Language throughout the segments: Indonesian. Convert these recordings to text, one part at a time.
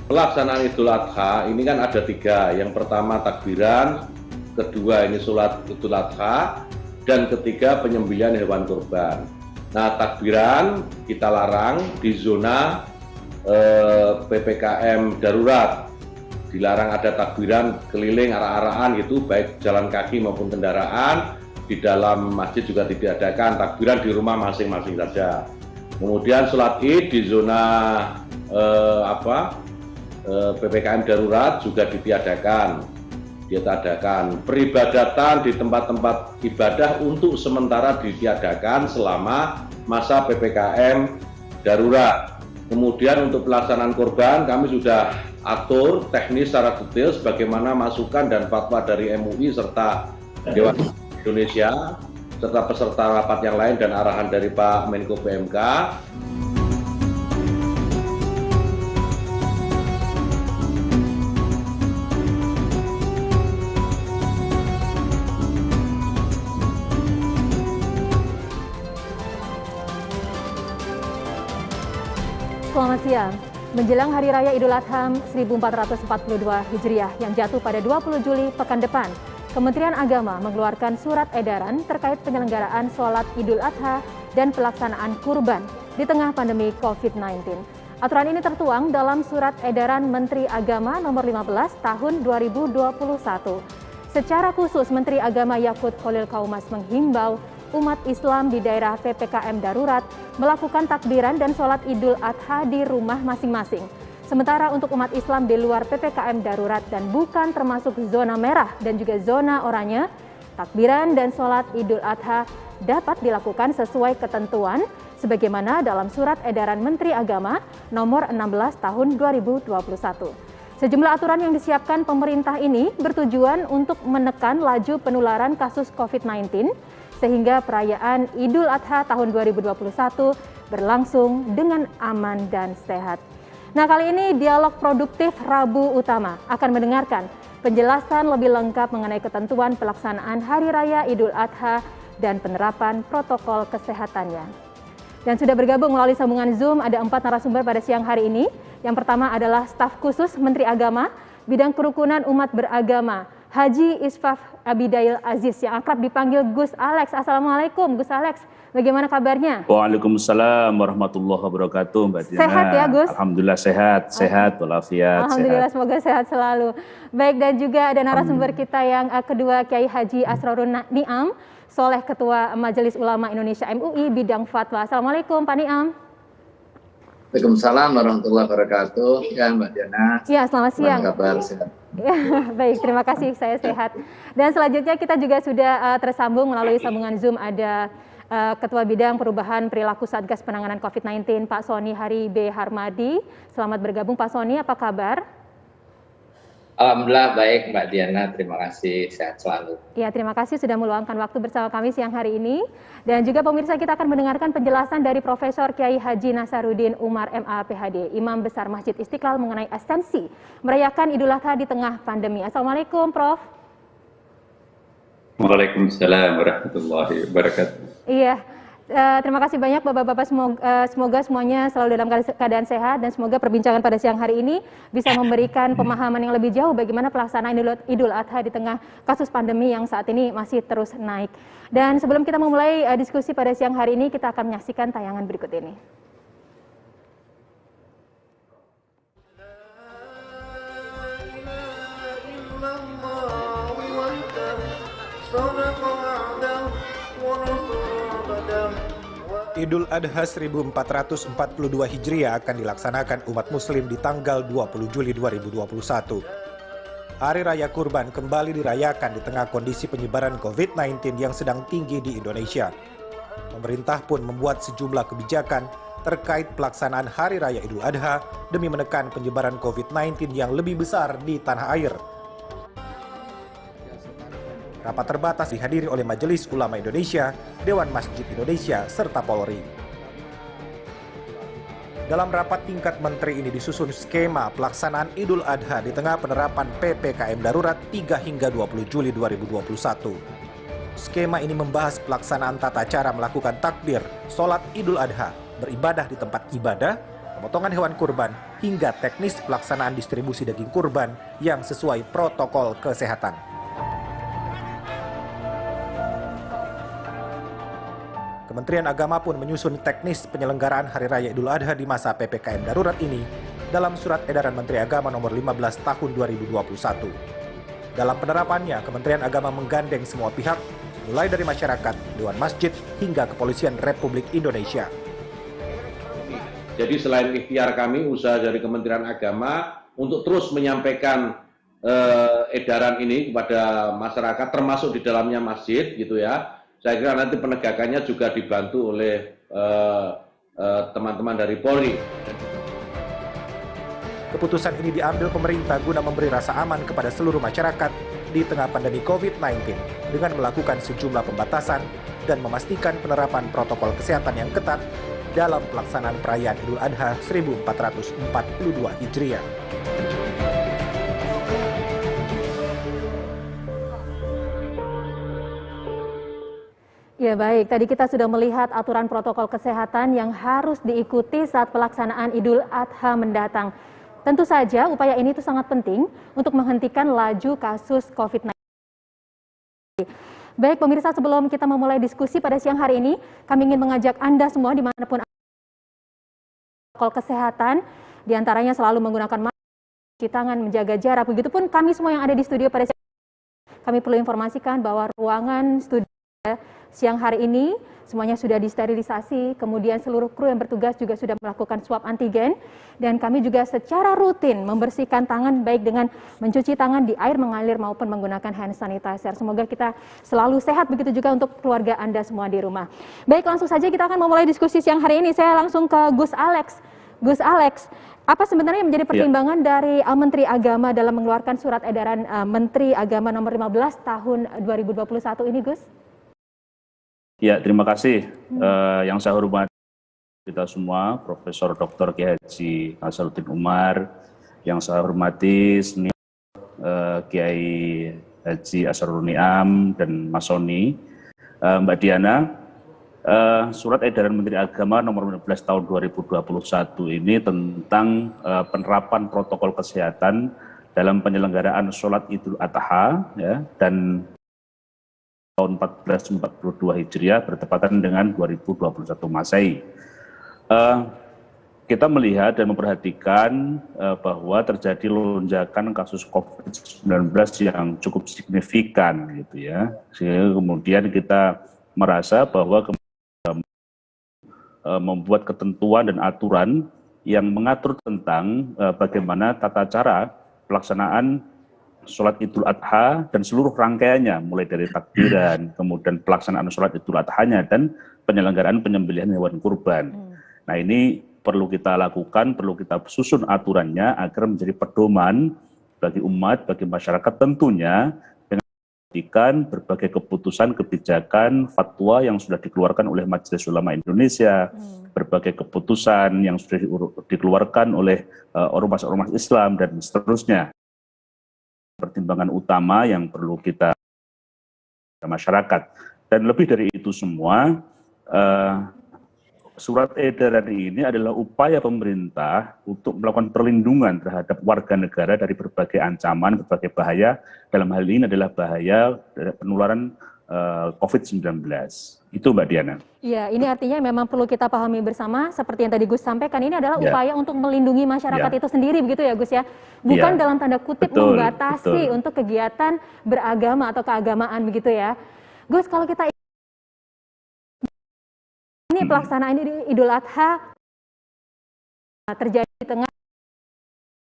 pelaksanaan Idul Adha ini kan ada 3. Yang pertama takbiran, kedua ini sholat Idul Adha, dan ketiga penyembelihan hewan kurban. Nah, takbiran kita larang di zona PPKM darurat. Dilarang ada takbiran keliling arah-arahan gitu, baik jalan kaki maupun kendaraan. Di dalam masjid juga tidak diadakan, takbiran di rumah masing-masing saja. Kemudian sholat Id di zona PPKM darurat juga ditiadakan. Peribadatan di tempat-tempat ibadah untuk sementara ditiadakan selama masa PPKM darurat. Kemudian untuk pelaksanaan kurban kami sudah atur teknis secara detail sebagaimana masukan dan fatwa dari MUI serta Dewan Indonesia serta peserta rapat yang lain dan arahan dari Pak Menko PMK. Selamat siang. Menjelang Hari Raya Idul Adha 1442 Hijriah yang jatuh pada 20 Juli pekan depan, Kementerian Agama mengeluarkan surat edaran terkait penyelenggaraan sholat Idul Adha dan pelaksanaan kurban di tengah pandemi COVID-19. Aturan ini tertuang dalam surat edaran Menteri Agama nomor 15 tahun 2021. Secara khusus, Menteri Agama Yakut Khalil Qaumas menghimbau umat Islam di daerah PPKM darurat melakukan takbiran dan sholat Idul Adha di rumah masing-masing. Sementara untuk umat Islam di luar PPKM darurat dan bukan termasuk zona merah dan juga zona oranye, takbiran dan sholat Idul Adha dapat dilakukan sesuai ketentuan sebagaimana dalam surat edaran Menteri Agama nomor 16 tahun 2021. Sejumlah aturan yang disiapkan pemerintah ini bertujuan untuk menekan laju penularan kasus COVID-19 sehingga perayaan Idul Adha tahun 2021 berlangsung dengan aman dan sehat. Nah, kali ini Dialog Produktif Rabu Utama akan mendengarkan penjelasan lebih lengkap mengenai ketentuan pelaksanaan Hari Raya Idul Adha dan penerapan protokol kesehatannya. Dan sudah bergabung melalui sambungan Zoom ada 4 narasumber pada siang hari ini. Yang pertama adalah staf khusus Menteri Agama, bidang kerukunan umat beragama, Haji Isfaf Abidail Aziz yang akrab dipanggil Gus Alex. Assalamualaikum Gus Alex, bagaimana kabarnya? Waalaikumsalam warahmatullahi wabarakatuh, Mbak Diana. Sehat ya Gus? Alhamdulillah sehat walafiat. Alhamdulillah sehat. Semoga sehat selalu. Baik, dan juga ada narasumber kita yang kedua Kiai Haji Asrorun Niam, Soleh Ketua Majelis Ulama Indonesia MUI bidang fatwa. Assalamualaikum Pak Niam. Waalaikumsalam warahmatullahi wabarakatuh. Ya Mbak Diana. Ya, selamat siang. Apa kabar? Sehat. Ya, baik, terima kasih, saya sehat. Dan selanjutnya kita juga sudah tersambung melalui sambungan Zoom ada Ketua Bidang Perubahan Perilaku Satgas Penanganan COVID-19 Pak Sony Hari B. Harmadi. Selamat bergabung Pak Sony, apa kabar? Alhamdulillah baik Mbak Diana, terima kasih, sehat selalu. Ya, terima kasih sudah meluangkan waktu bersama kami siang hari ini. Dan juga pemirsa, kita akan mendengarkan penjelasan dari Profesor Kiai Haji Nasaruddin Umar MA PhD, Imam Besar Masjid Istiqlal mengenai esensi merayakan Idul Adha di tengah pandemi. Assalamualaikum Prof. Waalaikumsalam warahmatullahi wabarakatuh. Iya. Terima kasih banyak Bapak-Bapak, semoga semuanya selalu dalam keadaan sehat dan semoga perbincangan pada siang hari ini bisa memberikan pemahaman yang lebih jauh bagaimana pelaksanaan Idul Adha di tengah kasus pandemi yang saat ini masih terus naik. Dan sebelum kita memulai diskusi pada siang hari ini, kita akan menyaksikan tayangan berikut ini. Idul Adha 1442 Hijriah akan dilaksanakan umat muslim di tanggal 20 Juli 2021. Hari Raya Kurban kembali dirayakan di tengah kondisi penyebaran COVID-19 yang sedang tinggi di Indonesia. Pemerintah pun membuat sejumlah kebijakan terkait pelaksanaan Hari Raya Idul Adha demi menekan penyebaran COVID-19 yang lebih besar di tanah air. Rapat terbatas dihadiri oleh Majelis Ulama Indonesia, Dewan Masjid Indonesia, serta Polri. Dalam rapat tingkat menteri ini disusun skema pelaksanaan Idul Adha di tengah penerapan PPKM darurat 3 hingga 20 Juli 2021. Skema ini membahas pelaksanaan tata cara melakukan takbir, sholat Idul Adha, beribadah di tempat ibadah, pemotongan hewan kurban, hingga teknis pelaksanaan distribusi daging kurban yang sesuai protokol kesehatan. Kementerian Agama pun menyusun teknis penyelenggaraan Hari Raya Idul Adha di masa PPKM darurat ini dalam Surat Edaran Menteri Agama Nomor 15 Tahun 2021. Dalam penerapannya, Kementerian Agama menggandeng semua pihak, mulai dari masyarakat, Dewan Masjid, hingga Kepolisian Republik Indonesia. Jadi selain ikhtiar kami, usaha dari Kementerian Agama untuk terus menyampaikan edaran ini kepada masyarakat, termasuk di dalamnya masjid, gitu ya. Saya kira nanti penegakannya juga dibantu oleh teman-teman dari Polri. Keputusan ini diambil pemerintah guna memberi rasa aman kepada seluruh masyarakat di tengah pandemi COVID-19 dengan melakukan sejumlah pembatasan dan memastikan penerapan protokol kesehatan yang ketat dalam pelaksanaan perayaan Idul Adha 1442 Hijriah. Ya baik, tadi kita sudah melihat aturan protokol kesehatan yang harus diikuti saat pelaksanaan Idul Adha mendatang. Tentu saja upaya ini itu sangat penting untuk menghentikan laju kasus COVID-19. Baik pemirsa, sebelum kita memulai diskusi pada siang hari ini, kami ingin mengajak Anda semua dimanapun protokol kesehatan, diantaranya selalu menggunakan masker, cuci tangan, menjaga jarak. Begitupun kami semua yang ada di studio pada siang hari ini, kami perlu informasikan bahwa ruangan studio siang hari ini semuanya sudah disterilisasi, kemudian seluruh kru yang bertugas juga sudah melakukan swab antigen, dan kami juga secara rutin membersihkan tangan baik dengan mencuci tangan di air mengalir maupun menggunakan hand sanitizer. Semoga kita selalu sehat, begitu juga untuk keluarga Anda semua di rumah. Baik, langsung saja kita akan memulai diskusi siang hari ini. Saya langsung ke Gus Alex. Gus Alex, apa sebenarnya yang menjadi pertimbangan dari Menteri Agama dalam mengeluarkan surat edaran Menteri Agama nomor 15 tahun 2021 ini, Gus? Ya, terima kasih. Yang saya hormati kita semua, Profesor Dr. Kiai Haji Nasaruddin Umar, yang saya hormati senior Kiai Haji Asrorun Niam dan Mas Soni, Mbak Diana. Surat edaran Menteri Agama nomor 15 tahun 2021 ini tentang penerapan protokol kesehatan dalam penyelenggaraan sholat Idul Adha, ya, dan tahun 1442 Hijriah bertepatan dengan 2021 Masehi. Kita melihat dan memperhatikan bahwa terjadi lonjakan kasus COVID-19 yang cukup signifikan, gitu ya. Sehingga kemudian kita merasa bahwa membuat ketentuan dan aturan yang mengatur tentang bagaimana tata cara pelaksanaan sholat Idul Adha dan seluruh rangkaiannya, mulai dari takbiran, kemudian pelaksanaan sholat Idul Adhanya, dan penyelenggaraan penyembelihan hewan kurban. Nah, ini perlu kita lakukan, perlu kita susun aturannya agar menjadi pedoman bagi umat, bagi masyarakat tentunya, dengan memperhatikan berbagai keputusan, kebijakan, fatwa yang sudah dikeluarkan oleh Majelis Ulama Indonesia, berbagai keputusan yang sudah dikeluarkan oleh ormas-ormas Islam, dan seterusnya. Pertimbangan utama yang perlu kita masyarakat. Dan lebih dari itu semua, surat edaran ini adalah upaya pemerintah untuk melakukan perlindungan terhadap warga negara dari berbagai ancaman, berbagai bahaya. Dalam hal ini adalah bahaya dari penularan COVID-19. Itu Mbak Diana. Ya, ini artinya memang perlu kita pahami bersama, seperti yang tadi Gus sampaikan, ini adalah upaya untuk melindungi masyarakat itu sendiri, begitu ya Gus ya? Bukan dalam tanda kutip membatasi untuk kegiatan beragama atau keagamaan, begitu ya. Gus, kalau kita ini pelaksanaan Idul Adha terjadi di tengah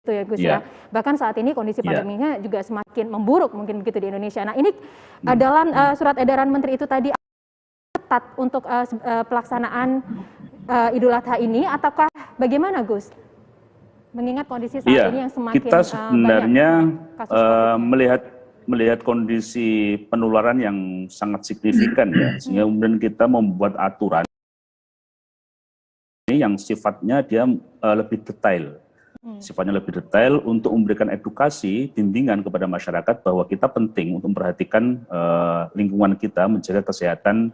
itu ya Gus ya. Bahkan saat ini kondisi pandeminya juga semakin memburuk mungkin begitu di Indonesia. Nah, ini dalam surat edaran Menteri itu tadi ketat untuk pelaksanaan Idul Adha ini, ataukah bagaimana Gus? Mengingat kondisi saat ini yang semakin kita sebenarnya banyak melihat kondisi penularan yang sangat signifikan ya, sehingga kemudian kita membuat aturan yang sifatnya dia lebih detail. Sifatnya lebih detail untuk memberikan edukasi, bimbingan kepada masyarakat bahwa kita penting untuk memperhatikan lingkungan kita, menjaga kesehatan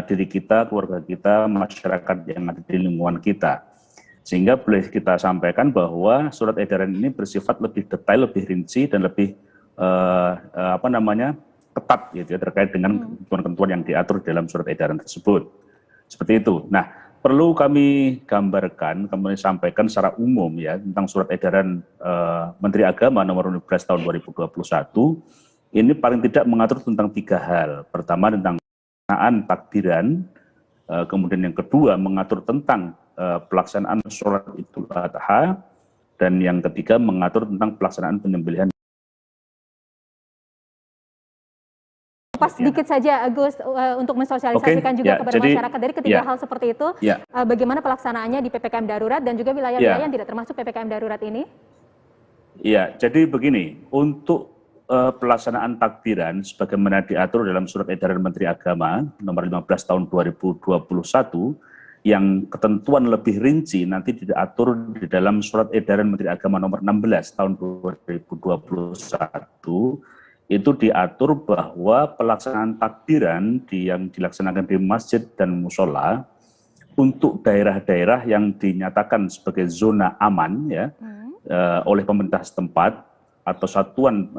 diri kita, keluarga kita, masyarakat yang ada di lingkungan kita. Sehingga boleh kita sampaikan bahwa surat edaran ini bersifat lebih detail, lebih rinci, dan lebih ketat gitu ya, terkait dengan ketentuan-ketentuan yang diatur dalam surat edaran tersebut. Seperti itu. Nah, perlu kami gambarkan, kami sampaikan secara umum ya tentang surat edaran Menteri Agama nomor 15 tahun 2021. Ini paling tidak mengatur tentang 3 hal. Pertama tentang pelaksanaan takbiran, kemudian yang kedua mengatur tentang pelaksanaan sholat Idul Adha, dan yang ketiga mengatur tentang pelaksanaan penyembelihan. Pas sedikit saja Agus untuk mensosialisasikan juga kepada masyarakat dari ketiga hal seperti itu, bagaimana pelaksanaannya di PPKM darurat dan juga wilayah-wilayah yang tidak termasuk PPKM darurat ini? Iya, jadi begini, untuk pelaksanaan takbiran sebagaimana diatur dalam surat edaran Menteri Agama nomor 15 tahun 2021, yang ketentuan lebih rinci nanti diatur di dalam surat edaran Menteri Agama nomor 16 tahun 2021, itu diatur bahwa pelaksanaan takbiran yang dilaksanakan di masjid dan musola untuk daerah-daerah yang dinyatakan sebagai zona aman ya oleh pemerintah setempat atau satuan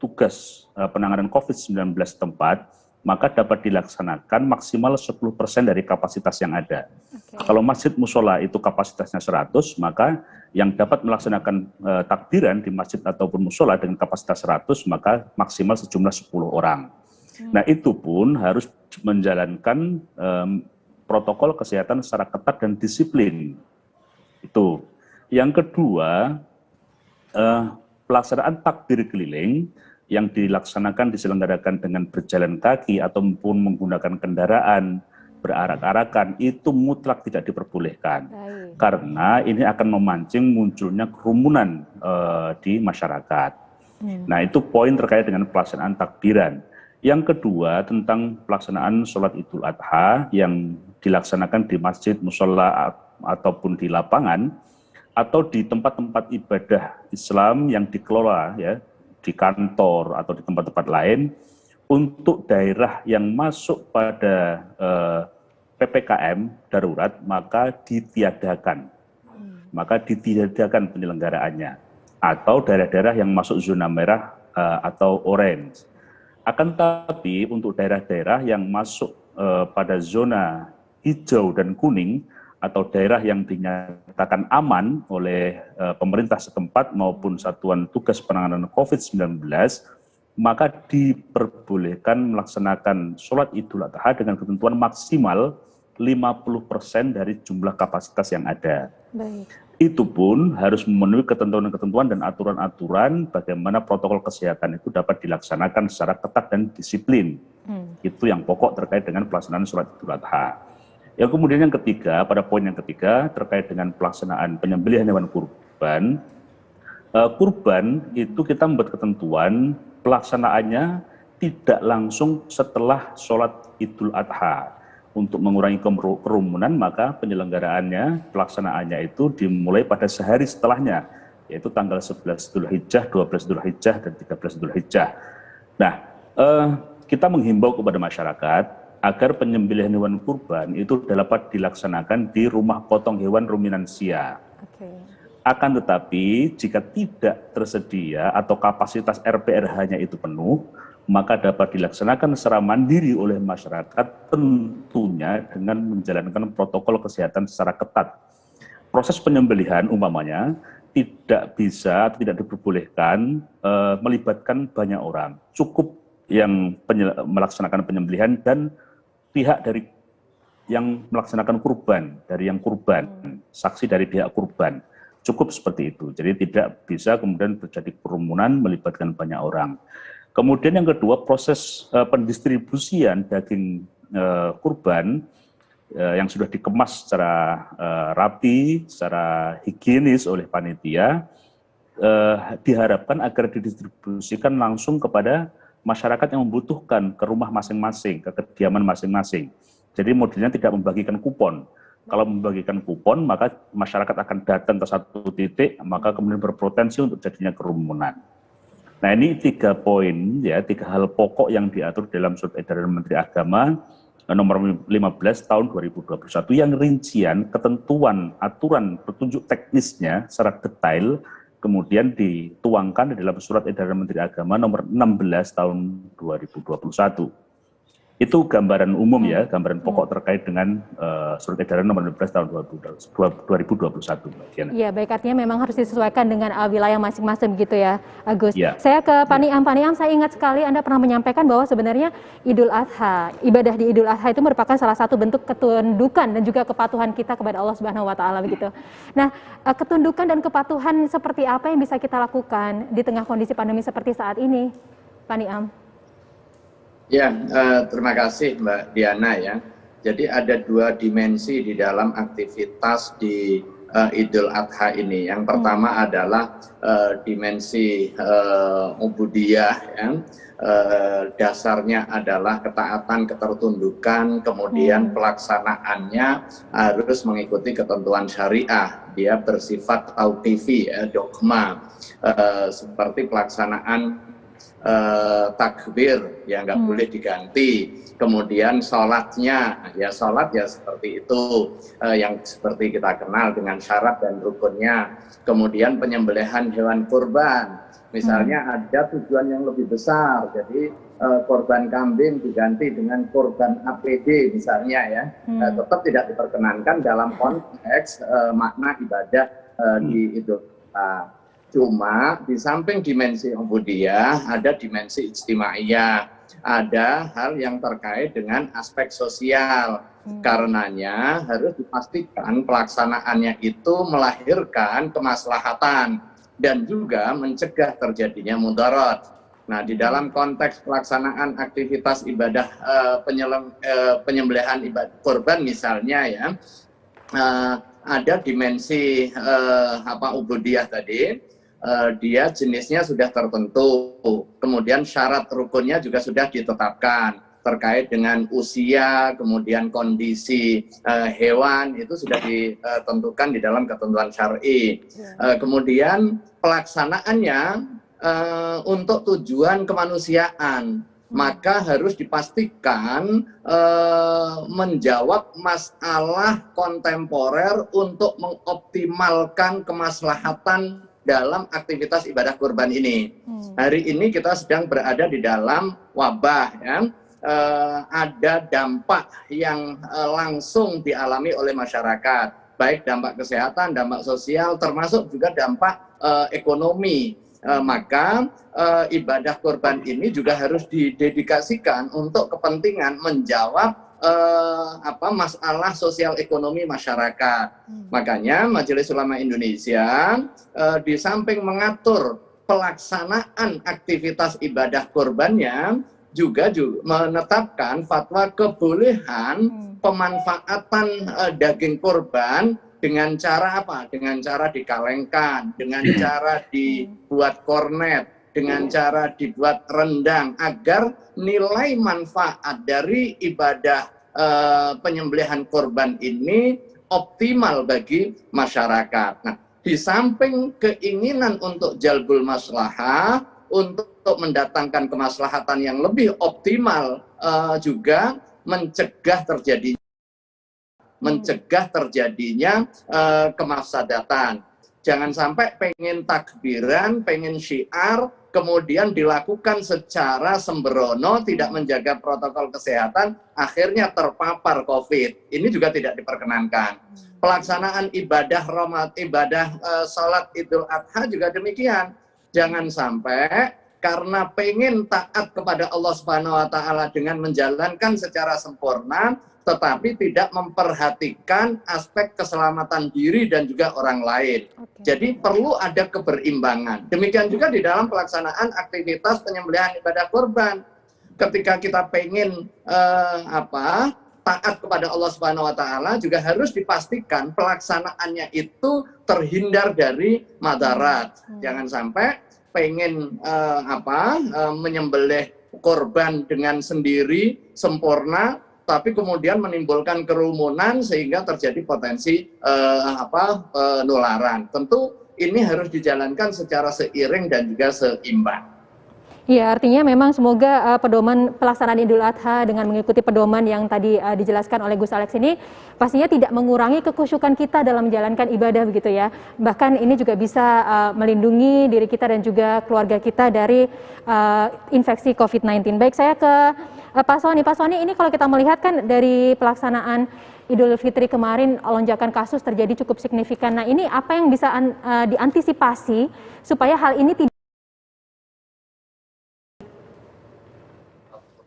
tugas penanganan COVID-19 setempat, maka dapat dilaksanakan maksimal 10% dari kapasitas yang ada. Kalau masjid musola itu kapasitasnya 100, maka yang dapat melaksanakan takbiran di masjid ataupun musola dengan kapasitas 100, maka maksimal sejumlah 10 orang. Nah, itu pun harus menjalankan protokol kesehatan secara ketat dan disiplin. Itu. Yang kedua, pelaksanaan takbir keliling yang diselenggarakan dengan berjalan kaki ataupun menggunakan kendaraan berarak-arakan itu mutlak tidak diperbolehkan. Karena ini akan memancing munculnya kerumunan di masyarakat. Nah, itu poin terkait dengan pelaksanaan takbiran. Yang kedua tentang pelaksanaan sholat Idul Adha yang dilaksanakan di masjid, musola ataupun di lapangan atau di tempat-tempat ibadah Islam yang dikelola ya di kantor atau di tempat-tempat lain, untuk daerah yang masuk pada PPKM darurat maka ditiadakan. Maka ditiadakan penyelenggaraannya. Atau daerah-daerah yang masuk zona merah atau orange. Akan tetapi untuk daerah-daerah yang masuk pada zona hijau dan kuning atau daerah yang dinyatakan aman oleh pemerintah setempat maupun Satuan Tugas Penanganan COVID-19, maka diperbolehkan melaksanakan sholat Idul Adha dengan ketentuan maksimal 50% dari jumlah kapasitas yang ada. Baik. Itu pun harus memenuhi ketentuan-ketentuan dan aturan-aturan bagaimana protokol kesehatan itu dapat dilaksanakan secara ketat dan disiplin. Itu yang pokok terkait dengan pelaksanaan sholat Idul Adha. Yang kemudian yang ketiga, pada poin yang ketiga terkait dengan pelaksanaan penyembelihan hewan kurban. Kurban itu kita membuat ketentuan pelaksanaannya tidak langsung setelah sholat Idul Adha. Untuk mengurangi kerumunan, maka penyelenggaraannya, pelaksanaannya itu dimulai pada sehari setelahnya, yaitu tanggal 11 Dzulhijjah, 12 Dzulhijjah, dan 13 Dzulhijjah. Nah, kita menghimbau kepada masyarakat agar penyembelihan hewan kurban itu dapat dilaksanakan di rumah potong hewan ruminansia. Akan tetapi jika tidak tersedia atau kapasitas RPRH-nya itu penuh, maka dapat dilaksanakan secara mandiri oleh masyarakat tentunya dengan menjalankan protokol kesehatan secara ketat. Proses penyembelihan umpamanya tidak bisa atau tidak diperbolehkan melibatkan banyak orang. Cukup yang melaksanakan penyembelihan dan pihak dari yang melaksanakan kurban, dari yang kurban, saksi dari pihak kurban. Cukup seperti itu. Jadi tidak bisa kemudian terjadi kerumunan melibatkan banyak orang. Kemudian yang kedua, proses pendistribusian daging kurban yang sudah dikemas secara rapi, secara higienis oleh panitia, diharapkan agar didistribusikan langsung kepada masyarakat yang membutuhkan ke rumah masing-masing, ke kediaman masing-masing. Jadi modelnya tidak membagikan kupon. Kalau membagikan kupon, maka masyarakat akan datang ke satu titik, maka kemudian berpotensi untuk jadinya kerumunan. Nah, ini 3 poin, ya, 3 hal pokok yang diatur dalam surat edaran Menteri Agama nomor 15 tahun 2021 yang rincian ketentuan aturan petunjuk teknisnya secara detail kemudian dituangkan di dalam surat edaran Menteri Agama nomor 16 tahun 2021. Itu gambaran umum ya, gambaran pokok terkait dengan surat edaran nomor 15 tahun 2021. Iya, baik, artinya memang harus disesuaikan dengan wilayah masing-masing gitu ya, Agus. Ya. Saya ke Pak Niam. Pak Niam, saya ingat sekali Anda pernah menyampaikan bahwa sebenarnya Idul Adha, ibadah di Idul Adha itu merupakan salah satu bentuk ketundukan dan juga kepatuhan kita kepada Allah Subhanahu wa taala begitu. Nah, ketundukan dan kepatuhan seperti apa yang bisa kita lakukan di tengah kondisi pandemi seperti saat ini, Pak Niam? Ya, terima kasih Mbak Diana ya. Jadi ada dua dimensi di dalam aktivitas di Idul Adha ini. Yang pertama adalah dimensi ubudiyah, ya. Dasarnya adalah ketaatan, ketertundukan, kemudian pelaksanaannya harus mengikuti ketentuan syariah. Dia bersifat tauqifi, ya, dogma, seperti pelaksanaan takbir yang nggak boleh diganti, kemudian sholatnya ya sholat ya seperti itu, yang seperti kita kenal dengan syarat dan rukunnya. Kemudian penyembelihan hewan kurban, misalnya ada tujuan yang lebih besar, jadi korban kambing diganti dengan korban APD misalnya ya, tetap tidak diperkenankan dalam konteks makna ibadah di Idul Adha. Cuma di samping dimensi ubudiyah ada dimensi ijtimaiyah, ada hal yang terkait dengan aspek sosial. Karenanya harus dipastikan pelaksanaannya itu melahirkan kemaslahatan dan juga mencegah terjadinya mudarat. Nah, di dalam konteks pelaksanaan aktivitas ibadah penyembelihan ibadah kurban misalnya ya, ada dimensi ubudiyah tadi. Dia jenisnya sudah tertentu, kemudian syarat rukunnya juga sudah ditetapkan terkait dengan usia, kemudian kondisi hewan itu sudah ditentukan di dalam ketentuan syar'i. Kemudian pelaksanaannya untuk tujuan kemanusiaan, maka harus dipastikan menjawab masalah kontemporer untuk mengoptimalkan kemaslahatan dalam aktivitas ibadah kurban ini. Hari ini kita sedang berada di dalam wabah, ya. Ada dampak yang langsung dialami oleh masyarakat, baik dampak kesehatan, dampak sosial, termasuk juga dampak ekonomi. Maka ibadah kurban ini juga harus didedikasikan untuk kepentingan menjawab masalah sosial ekonomi masyarakat. Makanya Majelis Ulama Indonesia di samping mengatur pelaksanaan aktivitas ibadah kurbannya juga menetapkan fatwa kebolehan pemanfaatan daging kurban dengan cara apa? Dengan cara dikalengkan, dengan cara dibuat kornet, dengan cara dibuat rendang, agar nilai manfaat dari ibadah penyembelihan korban ini optimal bagi masyarakat. Nah, di samping keinginan untuk jalbul maslahah, untuk mendatangkan kemaslahatan yang lebih optimal, juga mencegah terjadinya kemafsadatan. Jangan sampai pengen takbiran, pengen syiar, kemudian dilakukan secara sembrono, tidak menjaga protokol kesehatan, akhirnya terpapar COVID. Ini juga tidak diperkenankan. Pelaksanaan ibadah sholat Idul Adha juga demikian. Jangan sampai karena pengen taat kepada Allah Subhanahu wa taala dengan menjalankan secara sempurna, tetapi tidak memperhatikan aspek keselamatan diri dan juga orang lain. Jadi perlu ada keberimbangan. Demikian juga di dalam pelaksanaan aktivitas penyembelihan ibadah kurban. Ketika kita pengen taat kepada Allah Subhanahu wa taala, juga harus dipastikan pelaksanaannya itu terhindar dari madarat. Jangan sampai pengen menyembelih korban dengan sendiri sempurna, tapi kemudian menimbulkan kerumunan sehingga terjadi potensi penularan. Tentu ini harus dijalankan secara seiring dan juga seimbang. Iya, artinya memang semoga pedoman pelaksanaan Idul Adha dengan mengikuti pedoman yang tadi dijelaskan oleh Gus Alex ini pastinya tidak mengurangi kekhusyukan kita dalam menjalankan ibadah begitu ya. Bahkan ini juga bisa melindungi diri kita dan juga keluarga kita dari infeksi COVID-19. Baik, saya ke Pak Sony. Pak Sony, ini kalau kita melihat kan dari pelaksanaan Idul Fitri kemarin lonjakan kasus terjadi cukup signifikan. Nah, ini apa yang bisa diantisipasi supaya hal ini tidak.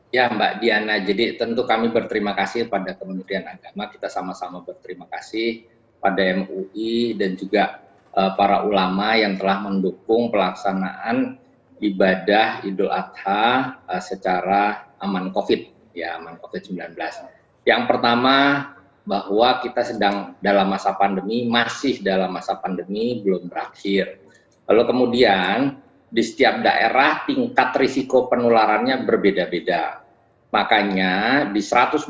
Ya Mbak Diana, jadi tentu kami berterima kasih pada Kementerian Agama, kita sama-sama berterima kasih pada MUI dan juga para ulama yang telah mendukung pelaksanaan ibadah Idul Adha secara aman COVID, ya aman COVID-19. Yang pertama bahwa kita sedang dalam masa pandemi, masih dalam masa pandemi, belum berakhir. Lalu kemudian di setiap daerah tingkat risiko penularannya berbeda-beda. Makanya di 124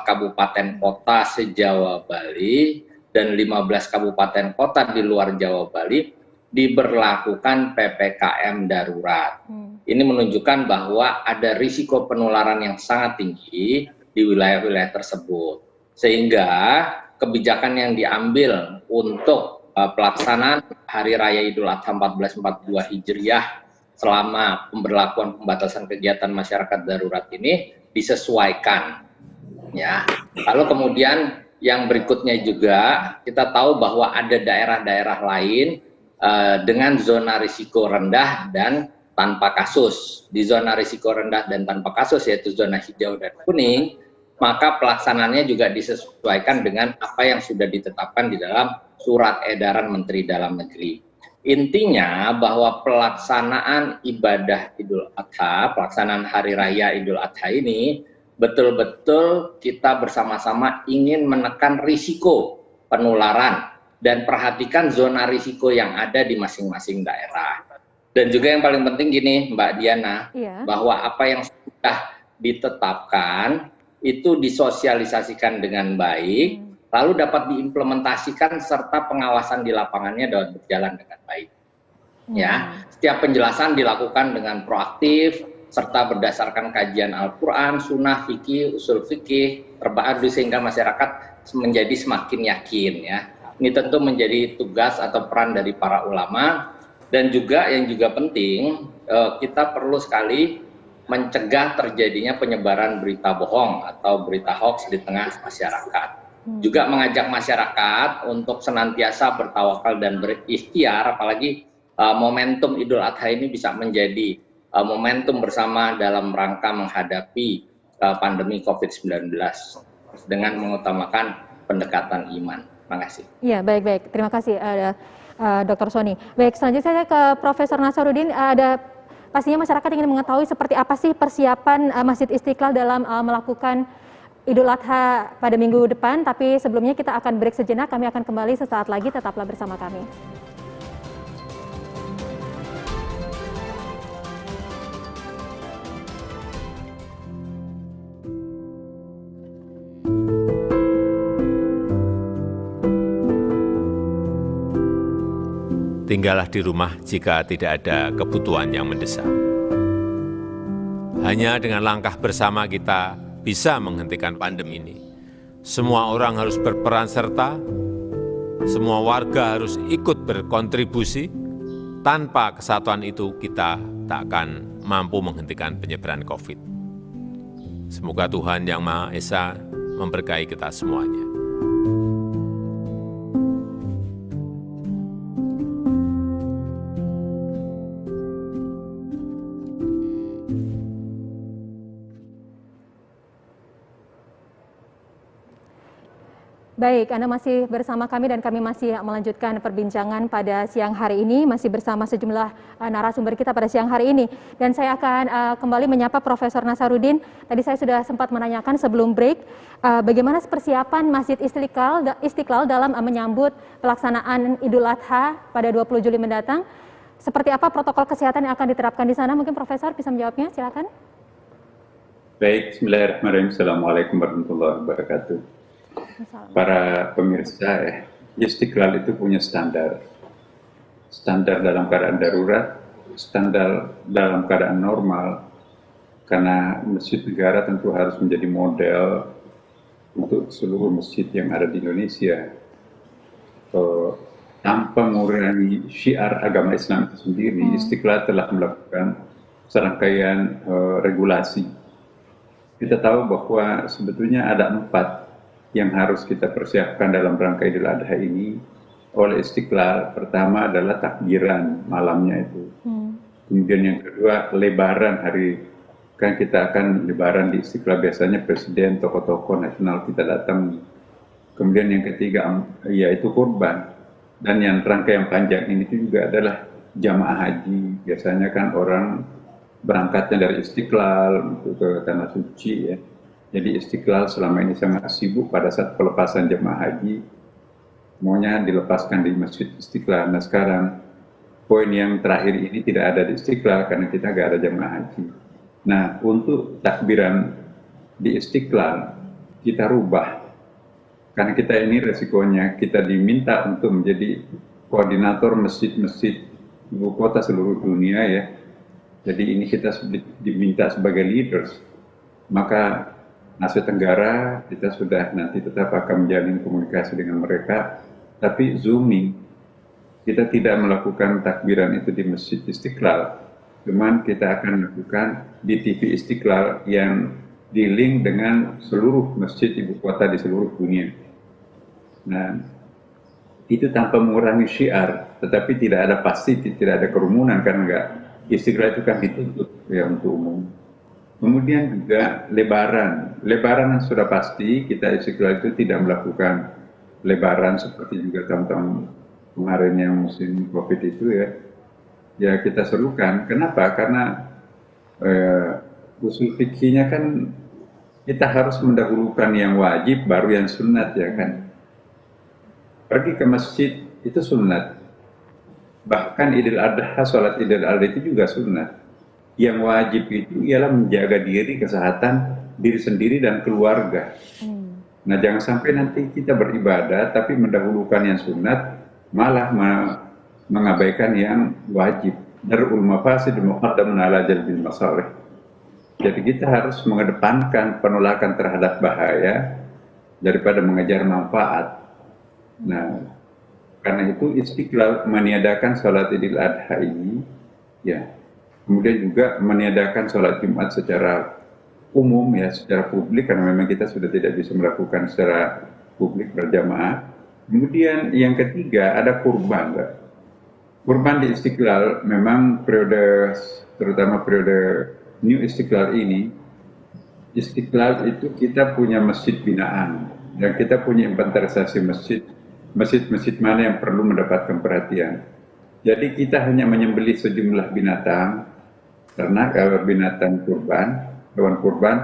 kabupaten kota se-Jawa Bali dan 15 kabupaten kota di luar Jawa Bali diberlakukan PPKM darurat. Ini menunjukkan bahwa ada risiko penularan yang sangat tinggi di wilayah-wilayah tersebut. Sehingga kebijakan yang diambil untuk pelaksanaan Hari Raya Idul Adha 1442 Hijriah selama pemberlakuan pembatasan kegiatan masyarakat darurat ini disesuaikan, ya. Lalu kemudian yang berikutnya juga kita tahu bahwa ada daerah-daerah lain dengan zona risiko rendah dan tanpa kasus. Di zona risiko rendah dan tanpa kasus yaitu zona hijau dan kuning, maka pelaksanaannya juga disesuaikan dengan apa yang sudah ditetapkan di dalam Surat Edaran Menteri Dalam Negeri. Intinya bahwa pelaksanaan ibadah Idul Adha, pelaksanaan Hari Raya Idul Adha ini betul-betul kita bersama-sama ingin menekan risiko penularan dan perhatikan zona risiko yang ada di masing-masing daerah. Dan juga yang paling penting gini Mbak Diana, bahwa apa yang sudah ditetapkan itu disosialisasikan dengan baik, lalu dapat diimplementasikan serta pengawasan di lapangannya dapat berjalan dengan baik. Ya, setiap penjelasan dilakukan dengan proaktif serta berdasarkan kajian Al-Qur'an, Sunnah, Fikih, Usul Fikih terpadu sehingga masyarakat menjadi semakin yakin ya. Ini tentu menjadi tugas atau peran dari para ulama dan juga yang juga penting kita perlu sekali mencegah terjadinya penyebaran berita bohong atau berita hoax di tengah masyarakat. Juga mengajak masyarakat untuk senantiasa bertawakal dan berikhtiar, apalagi momentum Idul Adha ini bisa menjadi momentum bersama dalam rangka menghadapi pandemi COVID-19 dengan mengutamakan pendekatan iman. Terima kasih. Iya, baik-baik. Terima kasih Dr. Sony. Baik, selanjutnya saya ke Profesor Nasaruddin. Pastinya masyarakat ingin mengetahui seperti apa sih persiapan Masjid Istiqlal dalam melakukan Idul Adha pada minggu depan, tapi sebelumnya kita akan break sejenak, kami akan kembali sesaat lagi, tetaplah bersama kami. Tinggallah di rumah jika tidak ada kebutuhan yang mendesak. Hanya dengan langkah bersama kita bisa menghentikan pandemi ini. Semua orang harus berperan serta, semua warga harus ikut berkontribusi. Tanpa kesatuan itu kita tak akan mampu menghentikan penyebaran COVID. Semoga Tuhan Yang Maha Esa memberkahi kita semuanya. Baik, Anda masih bersama kami dan kami masih melanjutkan perbincangan pada siang hari ini, masih bersama sejumlah narasumber kita pada siang hari ini. Dan saya akan kembali menyapa Profesor Nasaruddin. Tadi saya sudah sempat menanyakan sebelum break, bagaimana persiapan Masjid Istiqlal dalam menyambut pelaksanaan Idul Adha pada 20 Juli mendatang. Seperti apa protokol kesehatan yang akan diterapkan di sana? Mungkin Profesor bisa menjawabnya, silakan. Baik, bismillahirrahmanirrahim. Assalamualaikum warahmatullahi wabarakatuh. Para pemirsa, Istiqlal itu punya standar dalam keadaan darurat standar dalam keadaan normal, karena masjid negara tentu harus menjadi model untuk seluruh masjid yang ada di Indonesia. Tanpa mengurangi syiar agama Islam itu sendiri, Istiqlal telah melakukan serangkaian regulasi. Kita tahu bahwa sebetulnya ada 4 yang harus kita persiapkan dalam rangka Idul Adha ini oleh Istiqlal. Pertama adalah takbiran malamnya itu. Kemudian yang kedua lebaran hari, kan kita akan lebaran di Istiqlal, biasanya presiden, tokoh-tokoh nasional kita datang. Kemudian yang ketiga yaitu kurban. Dan yang rangkaian panjang ini juga adalah jamaah haji. Biasanya kan orang berangkatnya dari Istiqlal untuk ke Tanah Suci ya. Jadi Istiqlal selama ini sangat sibuk pada saat pelepasan jamaah haji, maunya dilepaskan di Masjid Istiqlal. Nah sekarang poin yang terakhir ini tidak ada di Istiqlal karena kita nggak ada jamaah haji. Nah untuk takbiran di Istiqlal kita rubah. Karena kita ini resikonya, kita diminta untuk menjadi koordinator masjid-masjid ibu kota seluruh dunia ya. Jadi ini kita diminta sebagai leaders. Maka Asia Tenggara kita sudah nanti tetap akan menjalin komunikasi dengan mereka. Tapi zooming, kita tidak melakukan takbiran itu di Masjid Istiqlal. Cuman kita akan lakukan di TV Istiqlal yang di-link dengan seluruh masjid ibu kota di seluruh dunia. Nah, itu tanpa mengurangi syiar, tetapi tidak ada pasti, tidak ada kerumunan karena enggak Istiqlal itu kan ditutup ya untuk umum. Kemudian juga lebaran yang sudah pasti kita Istiqlal itu tidak melakukan lebaran seperti juga tahun-tahun kemarin yang musim Covid itu ya. Ya kita serukan. Kenapa? Karena usul fikihnya kan kita harus mendahulukan yang wajib baru yang sunat ya kan. Pergi ke masjid itu sunat. Bahkan Idul Adha, sholat Idul Adha itu juga sunat. Yang wajib itu ialah menjaga diri, kesehatan diri sendiri dan keluarga. Nah jangan sampai nanti kita beribadah tapi mendahulukan yang sunat, malah mengabaikan yang wajib. Darul mafasid muqaddamun ala jalbil masalih. Jadi kita harus mengedepankan penolakan terhadap bahaya daripada mengejar manfaat. Nah, karena itu Istiqlal meniadakan sholat Idul Adha ini, ya. Kemudian juga meniadakan sholat Jumat secara umum ya, secara publik karena memang kita sudah tidak bisa melakukan secara publik berjamaah. Kemudian yang ketiga ada kurban. Kurban di Istiqlal memang periode, terutama periode New Istiqlal ini, Istiqlal itu kita punya masjid binaan dan kita punya inventarisasi masjid mana yang perlu mendapatkan perhatian. Jadi kita hanya menyembelih sejumlah binatang, ternak atau binatang kurban, hewan kurban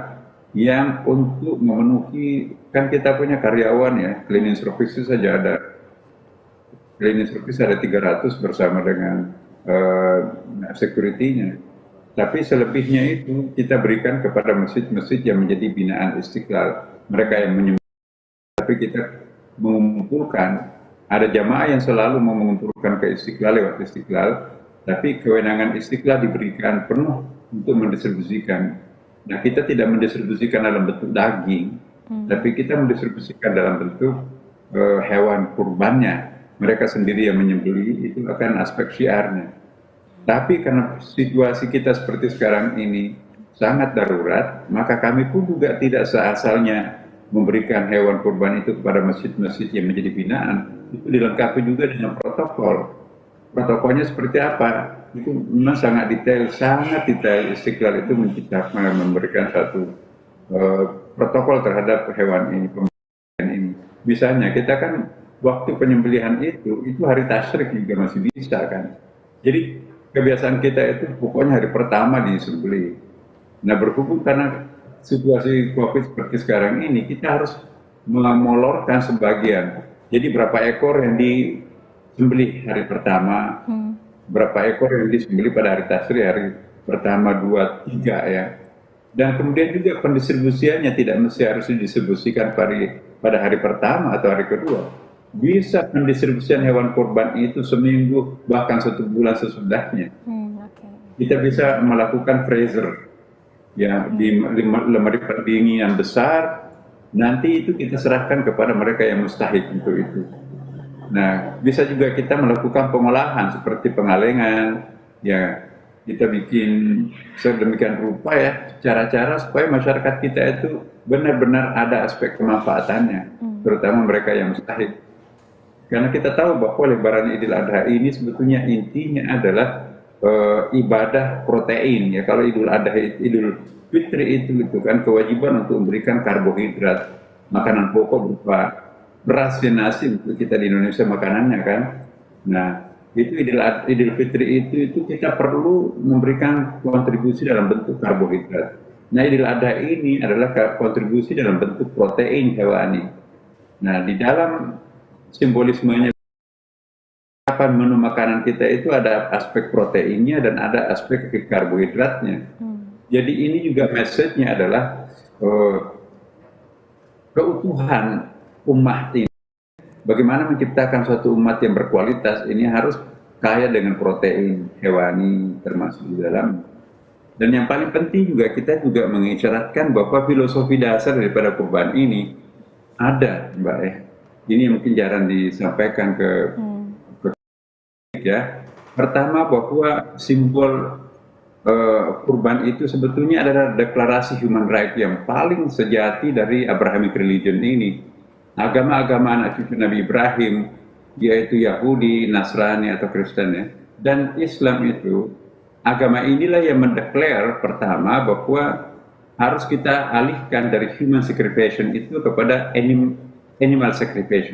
yang untuk memenuhi, kan kita punya karyawan ya, cleaning service saja ada. Cleaning service ada 300 bersama dengan security-nya. Tapi selebihnya itu kita berikan kepada masjid-masjid yang menjadi binaan Istiqlal. Mereka yang menyembelih, tapi kita mengumpulkan, ada jamaah yang selalu mengumpulkan ke Istiqlal lewat Istiqlal, tapi kewenangan Istiqlal diberikan penuh untuk mendistribusikan. Nah kita tidak mendistribusikan dalam bentuk daging, tapi kita mendistribusikan dalam bentuk hewan kurbannya. Mereka sendiri yang menyembelih, itu akan aspek syiarnya. Tapi karena situasi kita seperti sekarang ini sangat darurat, maka kami pun juga tidak seasalnya memberikan hewan kurban itu kepada masjid-masjid yang menjadi binaan. Itu dilengkapi juga dengan protokol. Protokolnya seperti apa? Itu memang sangat detail Istiqlal itu menciptakan, memberikan satu protokol terhadap hewan ini, pembelian ini. Misalnya kita kan waktu penyembelihan itu hari tasyrik juga masih bisa kan. Jadi kebiasaan kita itu pokoknya hari pertama disembelih. Nah berhubung karena situasi Covid seperti sekarang ini, kita harus memolorkan sebagian. Jadi berapa ekor yang disembelih hari pertama, berapa ekor yang disembelih pada hari tasyrik, hari pertama, 2, 3 ya. Dan kemudian juga pendistribusiannya tidak mesti harus didistribusikan pada hari pertama atau hari kedua. Bisa pendistribusian hewan kurban itu seminggu bahkan 1 bulan sesudahnya. kita bisa melakukan freezer, ya, di lemari pendingin besar. Nanti itu kita serahkan kepada mereka yang mustahik untuk itu. Nah, bisa juga kita melakukan pengolahan seperti pengalengan, ya, kita bikin sedemikian rupa ya cara-cara supaya masyarakat kita itu benar-benar ada aspek kemanfaatannya, terutama mereka yang mustahik. Karena kita tahu bahwa lebaran Idul Adha ini sebetulnya intinya adalah ibadah protein, ya. Kalau Idul Adha, Idul Fitri itu kan kewajiban untuk memberikan karbohidrat, makanan pokok berupa beras dan nasi untuk kita di Indonesia makanannya kan. Nah, itu Idul Fitri itu kita perlu memberikan kontribusi dalam bentuk karbohidrat. Nah, Idul Adha ini adalah kontribusi dalam bentuk protein hewani. Nah, di dalam simbolismenya menu makanan kita itu ada aspek proteinnya dan ada aspek karbohidratnya. Jadi ini juga message-nya adalah keutuhan umat ini. Bagaimana menciptakan suatu umat yang berkualitas ini harus kaya dengan protein hewani termasuk di dalam. Dan yang paling penting juga kita juga mengisyaratkan bahwa filosofi dasar daripada kurban ini ada, Mbak ya. Ini mungkin jarang disampaikan ke ya. Pertama bahwa simbol kurban itu sebetulnya adalah deklarasi human right yang paling sejati dari Abrahamic religion ini. Agama-agama anak cucu Nabi Ibrahim, yaitu Yahudi, Nasrani atau Kristen ya. Dan Islam itu, agama inilah yang mendeklar pertama bahwa harus kita alihkan dari human sacrifice itu kepada animal sacrifice.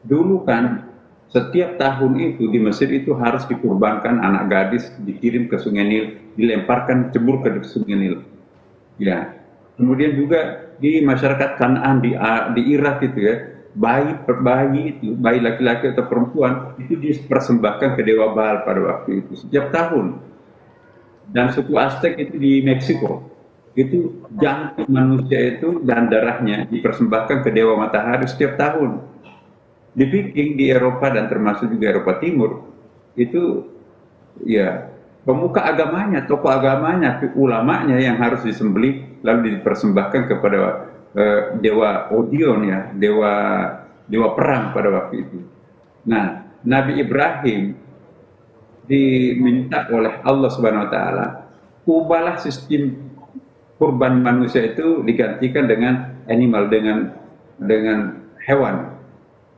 Dulu kan setiap tahun itu di Mesir itu harus dikurbankan anak gadis, dikirim ke Sungai Nil, dilemparkan cebur ke Sungai Nil. Ya. Kemudian juga di masyarakat Kanaan di Irak itu ya, bayi laki-laki atau perempuan itu dipersembahkan ke dewa Baal pada waktu itu setiap tahun. Dan suku Aztec itu di Meksiko itu jantung manusia itu dan darahnya dipersembahkan ke dewa matahari setiap tahun. Di Viking di Eropa dan termasuk juga Eropa Timur itu ya pemuka agamanya, tokoh agamanya, ulamanya yang harus disembelih lalu dipersembahkan kepada dewa Odion ya, dewa perang pada waktu itu. Nah, Nabi Ibrahim diminta oleh Allah Subhanahu wa taala, ubahlah sistem kurban manusia itu digantikan dengan animal, dengan hewan.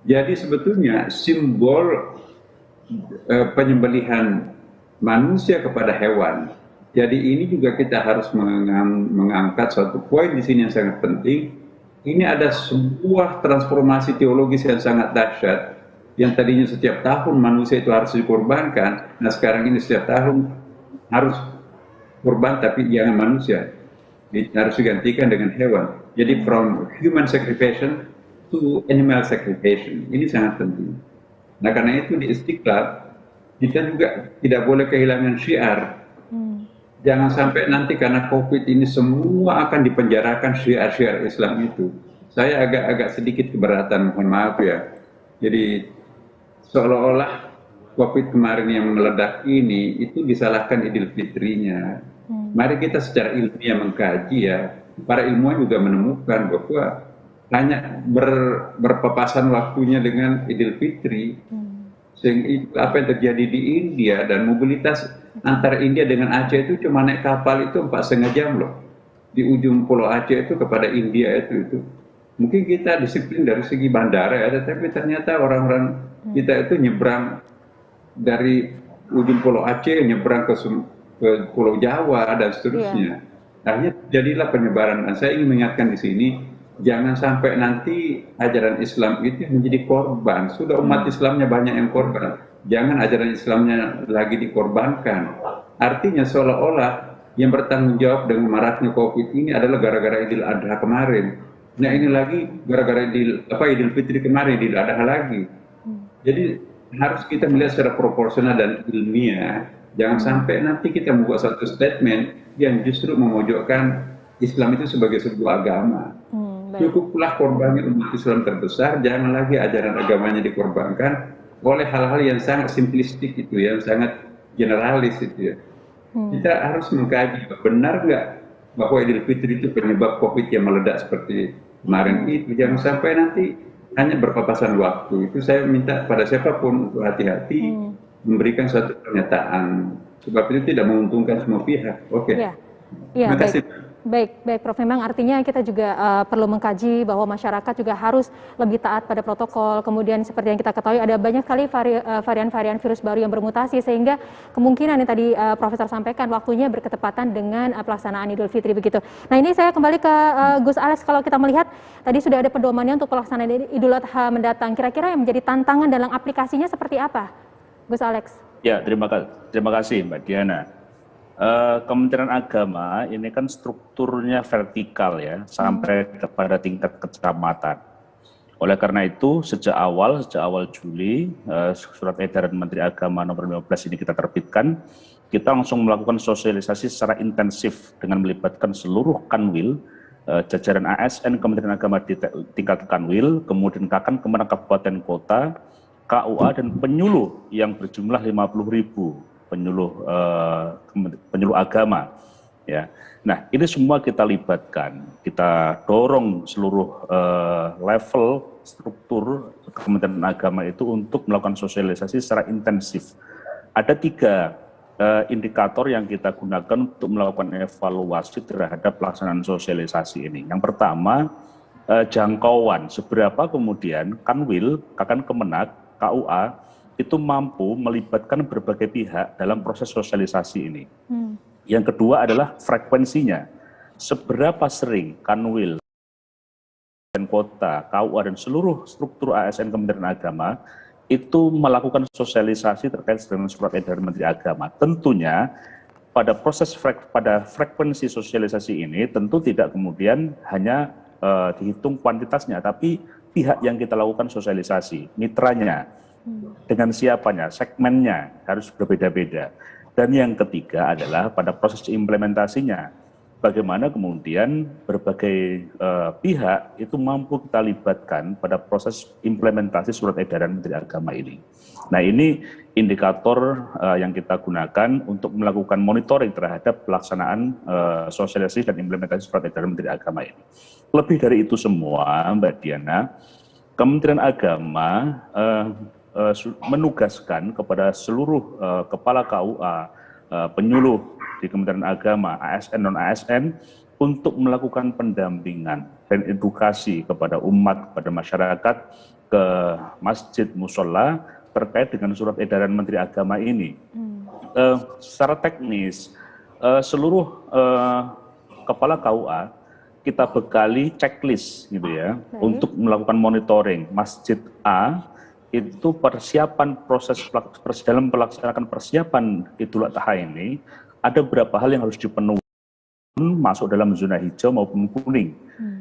Jadi sebetulnya simbol penyembelihan manusia kepada hewan. Jadi ini juga kita harus mengangkat suatu poin di sini yang sangat penting. Ini ada sebuah transformasi teologis yang sangat dahsyat. Yang tadinya setiap tahun manusia itu harus dikorbankan. Nah sekarang ini setiap tahun harus korban tapi jangan manusia. Harus digantikan dengan hewan. Jadi from human sacrifice to animal sacrifice. Ini sangat penting. Nah karena itu di Istiqlal kita juga tidak boleh kehilangan syiar. Jangan sampai nanti karena COVID ini semua akan dipenjarakan syiar-syiar Islam itu. Saya agak sedikit keberatan, mohon maaf ya. Jadi seolah-olah COVID kemarin yang meledak ini itu disalahkan Idul Fitrinya. Mari kita secara ilmiah mengkaji ya. Para ilmuwan juga menemukan bahwa hanya berpapasan waktunya dengan Idul Fitri. Sehingga apa yang terjadi di India dan mobilitas antara India dengan Aceh itu cuma naik kapal itu 4,5 jam loh. Di ujung Pulau Aceh itu kepada India itu. Mungkin kita disiplin dari segi bandara ya, tetapi ternyata orang-orang kita itu nyebrang dari ujung Pulau Aceh, nyebrang ke Pulau Jawa dan seterusnya. Akhirnya jadilah penyebaran. Dan saya ingin mengingatkan di sini, jangan sampai nanti ajaran Islam itu menjadi korban. Sudah umat Islamnya banyak yang korban. Jangan ajaran Islamnya lagi dikorbankan. Artinya seolah-olah yang bertanggung jawab dengan maraknya COVID ini adalah gara-gara Idul Adha kemarin. Nah ini lagi gara-gara Idul Fitri kemarin, Idul Adha lagi. Jadi harus kita melihat secara proporsional dan ilmiah. Jangan sampai nanti kita membuat satu statement yang justru memojokkan Islam itu sebagai sebuah agama. Cukuplah korbannya umat Islam terbesar, jangan lagi ajaran agamanya dikorbankan oleh hal-hal yang sangat simplistik itu, yang sangat generalis itu ya. Kita harus mengkaji benar nggak bahwa Idul Fitri itu penyebab COVID yang meledak seperti kemarin itu. Jangan sampai nanti hanya berpapasan waktu. Itu saya minta pada siapapun untuk hati-hati memberikan suatu pernyataan. Sebab itu tidak menguntungkan semua pihak. Oke. Terima kasih. Baik, Prof. Memang artinya kita juga perlu mengkaji bahwa masyarakat juga harus lebih taat pada protokol. Kemudian seperti yang kita ketahui ada banyak sekali varian-varian virus baru yang bermutasi, sehingga kemungkinan yang tadi Profesor sampaikan waktunya berketepatan dengan pelaksanaan Idul Fitri begitu. Nah, ini saya kembali ke Gus Alex. Kalau kita melihat tadi sudah ada pedomannya untuk pelaksanaan Idul Adha mendatang. Kira-kira yang menjadi tantangan dalam aplikasinya seperti apa, Gus Alex? Ya, terima kasih Mbak Diana. Kementerian Agama ini kan strukturnya vertikal ya, sampai kepada tingkat kecamatan. Oleh karena itu sejak awal Juli surat edaran Menteri Agama nomor 15 ini kita terbitkan, kita langsung melakukan sosialisasi secara intensif dengan melibatkan seluruh Kanwil, jajaran ASN Kementerian Agama di tingkat Kanwil, kemudian Kemenang Kabupaten Kota, KUA dan penyuluh yang berjumlah 50.000 penyuluh agama, ya. Nah, ini semua kita libatkan, kita dorong seluruh level struktur Kementerian Agama itu untuk melakukan sosialisasi secara intensif. Ada 3 indikator yang kita gunakan untuk melakukan evaluasi terhadap pelaksanaan sosialisasi ini. Yang pertama, jangkauan, seberapa kemudian Kanwil, Kemenag, KUA itu mampu melibatkan berbagai pihak dalam proses sosialisasi ini. Yang kedua adalah frekuensinya. Seberapa sering Kanwil, dan Kota, KUA, dan seluruh struktur ASN Kementerian Agama itu melakukan sosialisasi terkait dengan surat edaran Menteri Agama. Tentunya pada frekuensi sosialisasi ini tentu tidak kemudian hanya dihitung kuantitasnya, tapi pihak yang kita lakukan sosialisasi, mitranya, dengan siapanya, segmennya harus berbeda-beda. Dan yang ketiga adalah pada proses implementasinya, bagaimana kemudian berbagai pihak itu mampu kita libatkan pada proses implementasi surat edaran Menteri Agama ini. Nah, ini indikator yang kita gunakan untuk melakukan monitoring terhadap pelaksanaan sosialisasi dan implementasi surat edaran Menteri Agama ini. Lebih dari itu semua, Mbak Diana, Kementerian Agama menugaskan kepada seluruh kepala KUA, penyuluh di Kementerian Agama, ASN, non-ASN, untuk melakukan pendampingan dan edukasi kepada umat, kepada masyarakat, ke masjid, musola, terkait dengan surat edaran Menteri Agama ini. Secara teknis, seluruh kepala KUA kita bekali checklist gitu ya, untuk melakukan monitoring. Masjid A itu persiapan dalam melaksanakan persiapan Idul Adha ini ada beberapa hal yang harus dipenuhi, masuk dalam zona hijau maupun kuning.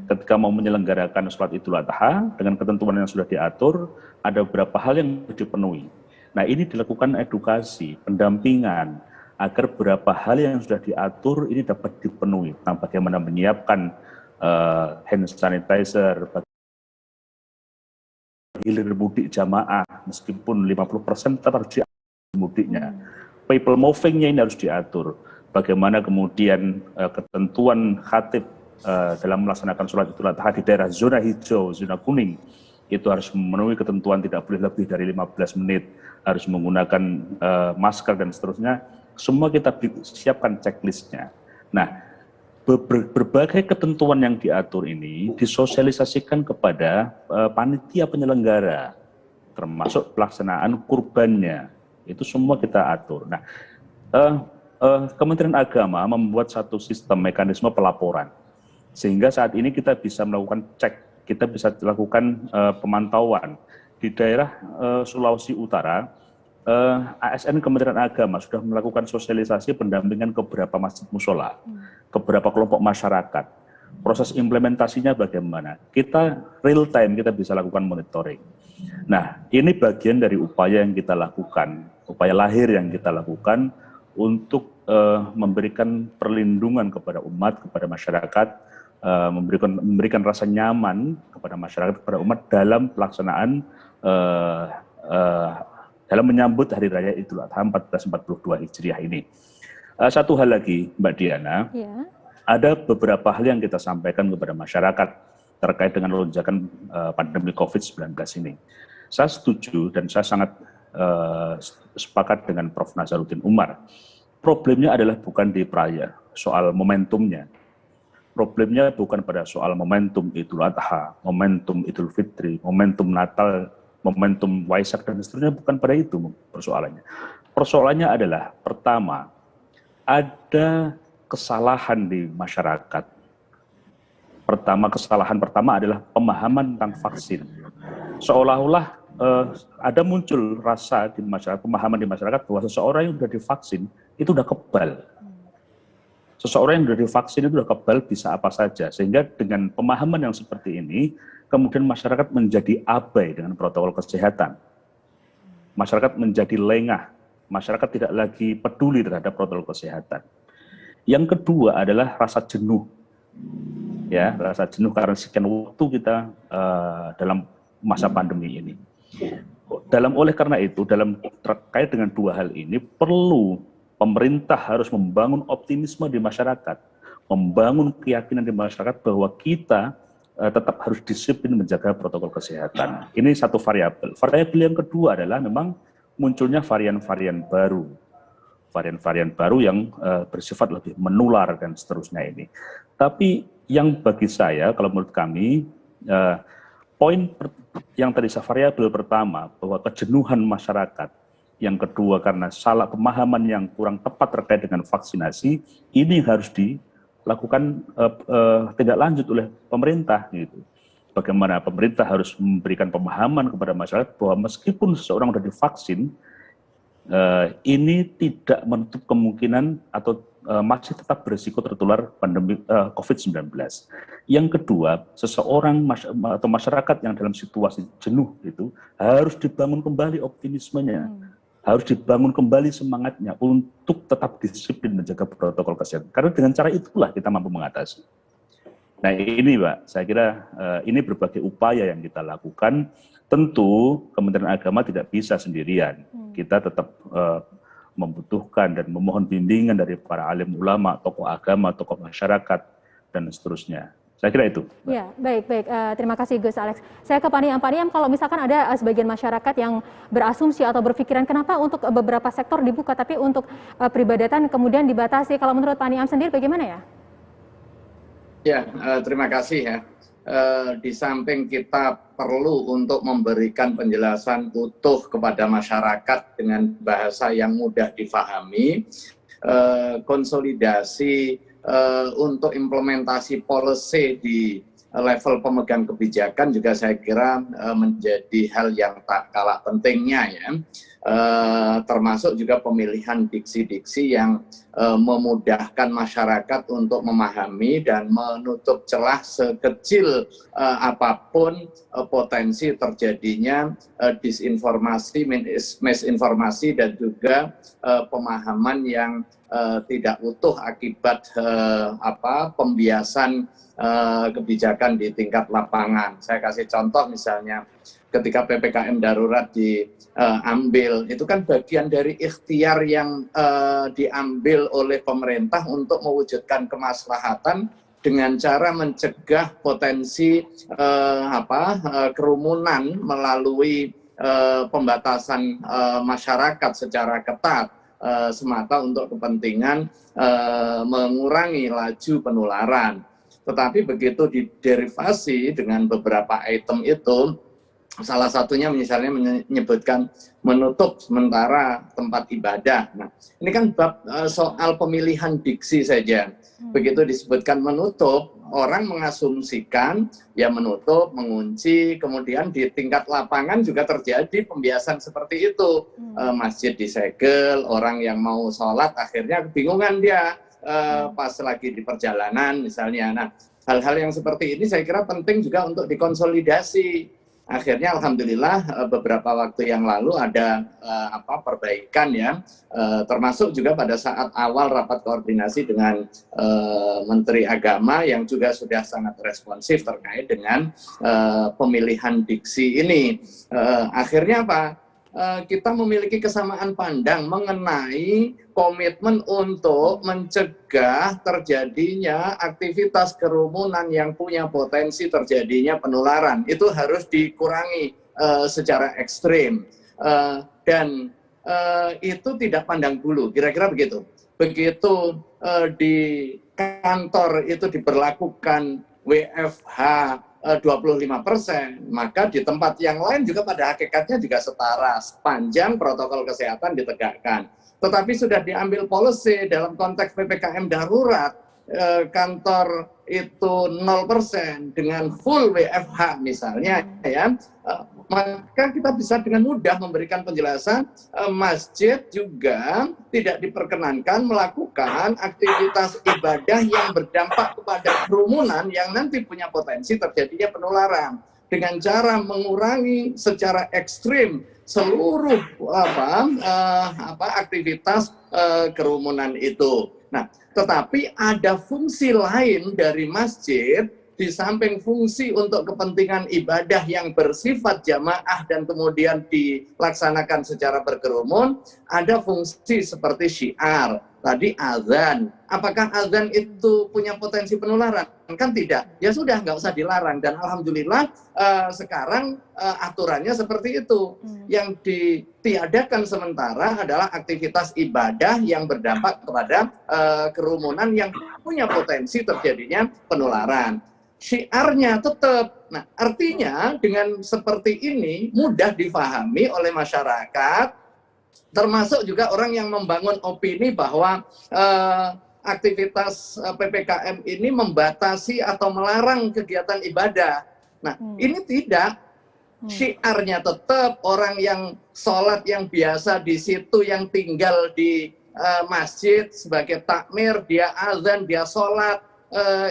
Ketika mau menyelenggarakan sholat Idul Adha dengan ketentuan yang sudah diatur, ada beberapa hal yang harus dipenuhi. Nah, ini dilakukan edukasi, pendampingan agar beberapa hal yang sudah diatur ini dapat dipenuhi. Nah, bagaimana menyiapkan hand sanitizer, hilir mudik jamaah, meskipun 50% tetap harus diatur mudiknya. People moving-nya ini harus diatur. Bagaimana kemudian ketentuan khatib dalam melaksanakan sholat Idul Adha di daerah zona hijau, zona kuning, itu harus memenuhi ketentuan tidak boleh lebih dari 15 menit, harus menggunakan masker dan seterusnya. Semua kita siapkan checklist-nya. Nah, berbagai ketentuan yang diatur ini disosialisasikan kepada panitia penyelenggara, termasuk pelaksanaan kurbannya. Itu semua kita atur. Nah, Kementerian Agama membuat satu sistem mekanisme pelaporan, sehingga saat ini kita bisa melakukan cek, kita bisa lakukan pemantauan. Di daerah Sulawesi Utara, ASN Kementerian Agama sudah melakukan sosialisasi pendampingan ke beberapa masjid musola, ke beberapa kelompok masyarakat. Proses implementasinya bagaimana? Kita real time, kita bisa lakukan monitoring. Nah, ini bagian dari upaya yang kita lakukan, upaya lahir yang kita lakukan untuk memberikan perlindungan kepada umat, kepada masyarakat, memberikan rasa nyaman kepada masyarakat, kepada umat dalam pelaksanaan dalam menyambut Hari Raya Idul Adha 1442 Hijriah ini. Satu hal lagi, Mbak Diana, ada beberapa hal yang kita sampaikan kepada masyarakat terkait dengan lonjakan pandemi COVID-19 ini. Saya setuju dan saya sangat sepakat dengan Prof. Nazaruddin Umar. Problemnya adalah bukan di perayaan, soal momentumnya. Problemnya bukan pada soal momentum Idul Adha, momentum Idul Fitri, momentum Natal, momentum Waisak dan seterusnya, bukan pada itu persoalannya. Persoalannya adalah, pertama, ada kesalahan di masyarakat. Kesalahan pertama adalah pemahaman tentang vaksin. Seolah-olah ada muncul rasa di masyarakat, pemahaman di masyarakat bahwa seseorang yang sudah divaksin itu sudah kebal. Seseorang yang sudah divaksin itu sudah kebal, bisa apa saja. Sehingga dengan pemahaman yang seperti ini, kemudian masyarakat menjadi abai dengan protokol kesehatan. Masyarakat menjadi lengah. Masyarakat tidak lagi peduli terhadap protokol kesehatan. Yang kedua adalah rasa jenuh. Ya, rasa jenuh karena sekian waktu kita dalam masa pandemi ini. Oleh karena itu, terkait dengan dua hal ini, perlu pemerintah harus membangun optimisme di masyarakat, membangun keyakinan di masyarakat bahwa kita tetap harus disiplin menjaga protokol kesehatan. Ini satu variabel. Variabel yang kedua adalah memang munculnya varian-varian baru. Varian-varian baru yang bersifat lebih menular dan seterusnya ini. Tapi yang bagi saya, kalau menurut kami, poin yang tadi variabel pertama, bahwa kejenuhan masyarakat, yang kedua karena salah pemahaman yang kurang tepat terkait dengan vaksinasi, ini harus dilakukan tindak lanjut oleh pemerintah. Gitu. Bagaimana pemerintah harus memberikan pemahaman kepada masyarakat bahwa meskipun seseorang sudah divaksin, ini tidak menutup kemungkinan atau masih tetap berisiko tertular pandemi COVID-19. Yang kedua, seseorang atau masyarakat yang dalam situasi jenuh itu harus dibangun kembali optimismenya, harus dibangun kembali semangatnya untuk tetap disiplin menjaga protokol kesehatan. Karena dengan cara itulah kita mampu mengatasi. Nah ini Pak, saya kira ini berbagai upaya yang kita lakukan. Tentu Kementerian Agama tidak bisa sendirian. Kita tetap membutuhkan dan memohon bimbingan dari para alim ulama, tokoh agama, tokoh masyarakat, dan seterusnya. Saya kira itu. Ya, baik. Terima kasih Gus Alex. Saya ke Pak Niam, kalau misalkan ada sebagian masyarakat yang berasumsi atau berpikiran kenapa untuk beberapa sektor dibuka, tapi untuk peribadatan kemudian dibatasi. Kalau menurut Pak Niam sendiri bagaimana ya? Ya, terima kasih ya. Di samping kita perlu untuk memberikan penjelasan utuh kepada masyarakat dengan bahasa yang mudah difahami, konsolidasi untuk implementasi policy di level pemegang kebijakan juga saya kira menjadi hal yang tak kalah pentingnya ya. Termasuk juga pemilihan diksi-diksi yang memudahkan masyarakat untuk memahami dan menutup celah sekecil apapun potensi terjadinya disinformasi, misinformasi dan juga pemahaman yang tidak utuh akibat pembiasan kebijakan di tingkat lapangan. Saya kasih contoh misalnya ketika PPKM darurat diambil, itu kan bagian dari ikhtiar yang diambil oleh pemerintah untuk mewujudkan kemaslahatan dengan cara mencegah potensi kerumunan melalui pembatasan masyarakat secara ketat semata untuk kepentingan mengurangi laju penularan. Tetapi begitu diderivasi dengan beberapa item itu, salah satunya misalnya menyebutkan menutup sementara tempat ibadah. Nah, ini kan bab soal pemilihan diksi saja. Begitu disebutkan menutup, orang mengasumsikan ya menutup, mengunci, kemudian di tingkat lapangan juga terjadi pembiasan seperti itu. Masjid disegel, orang yang mau sholat akhirnya kebingungan dia pas lagi di perjalanan misalnya. Nah, hal-hal yang seperti ini saya kira penting juga untuk dikonsolidasi. Akhirnya alhamdulillah beberapa waktu yang lalu ada perbaikan ya, termasuk juga pada saat awal rapat koordinasi dengan Menteri Agama yang juga sudah sangat responsif terkait dengan pemilihan diksi ini. Akhirnya apa? kita memiliki kesamaan pandang mengenai komitmen untuk mencegah terjadinya aktivitas kerumunan yang punya potensi terjadinya penularan. Itu harus dikurangi secara ekstrim. Dan itu tidak pandang bulu, kira-kira begitu. Begitu di kantor itu diberlakukan WFH 25%, maka di tempat yang lain juga pada hakikatnya juga setara sepanjang protokol kesehatan ditegakkan. Tetapi sudah diambil policy dalam konteks PPKM darurat, kantor itu 0% dengan full WFH misalnya, ya, maka kita bisa dengan mudah memberikan penjelasan masjid juga tidak diperkenankan melakukan aktivitas ibadah yang berdampak kepada kerumunan yang nanti punya potensi terjadinya penularan dengan cara mengurangi secara ekstrim seluruh aktivitas kerumunan itu. Nah, tetapi ada fungsi lain dari masjid. Di samping fungsi untuk kepentingan ibadah yang bersifat jamaah dan kemudian dilaksanakan secara berkerumun, ada fungsi seperti syiar, tadi azan. Apakah azan itu punya potensi penularan? Kan tidak. Ya sudah, nggak usah dilarang. Dan alhamdulillah sekarang aturannya seperti itu. Yang ditiadakan sementara adalah aktivitas ibadah yang berdampak kepada kerumunan yang punya potensi terjadinya penularan. Syiarnya tetap. Nah, artinya dengan seperti ini mudah difahami oleh masyarakat, termasuk juga orang yang membangun opini bahwa aktivitas PPKM ini membatasi atau melarang kegiatan ibadah. Nah, ini tidak. Syiarnya tetap, orang yang sholat yang biasa di situ, yang tinggal di masjid sebagai takmir, dia azan, dia sholat,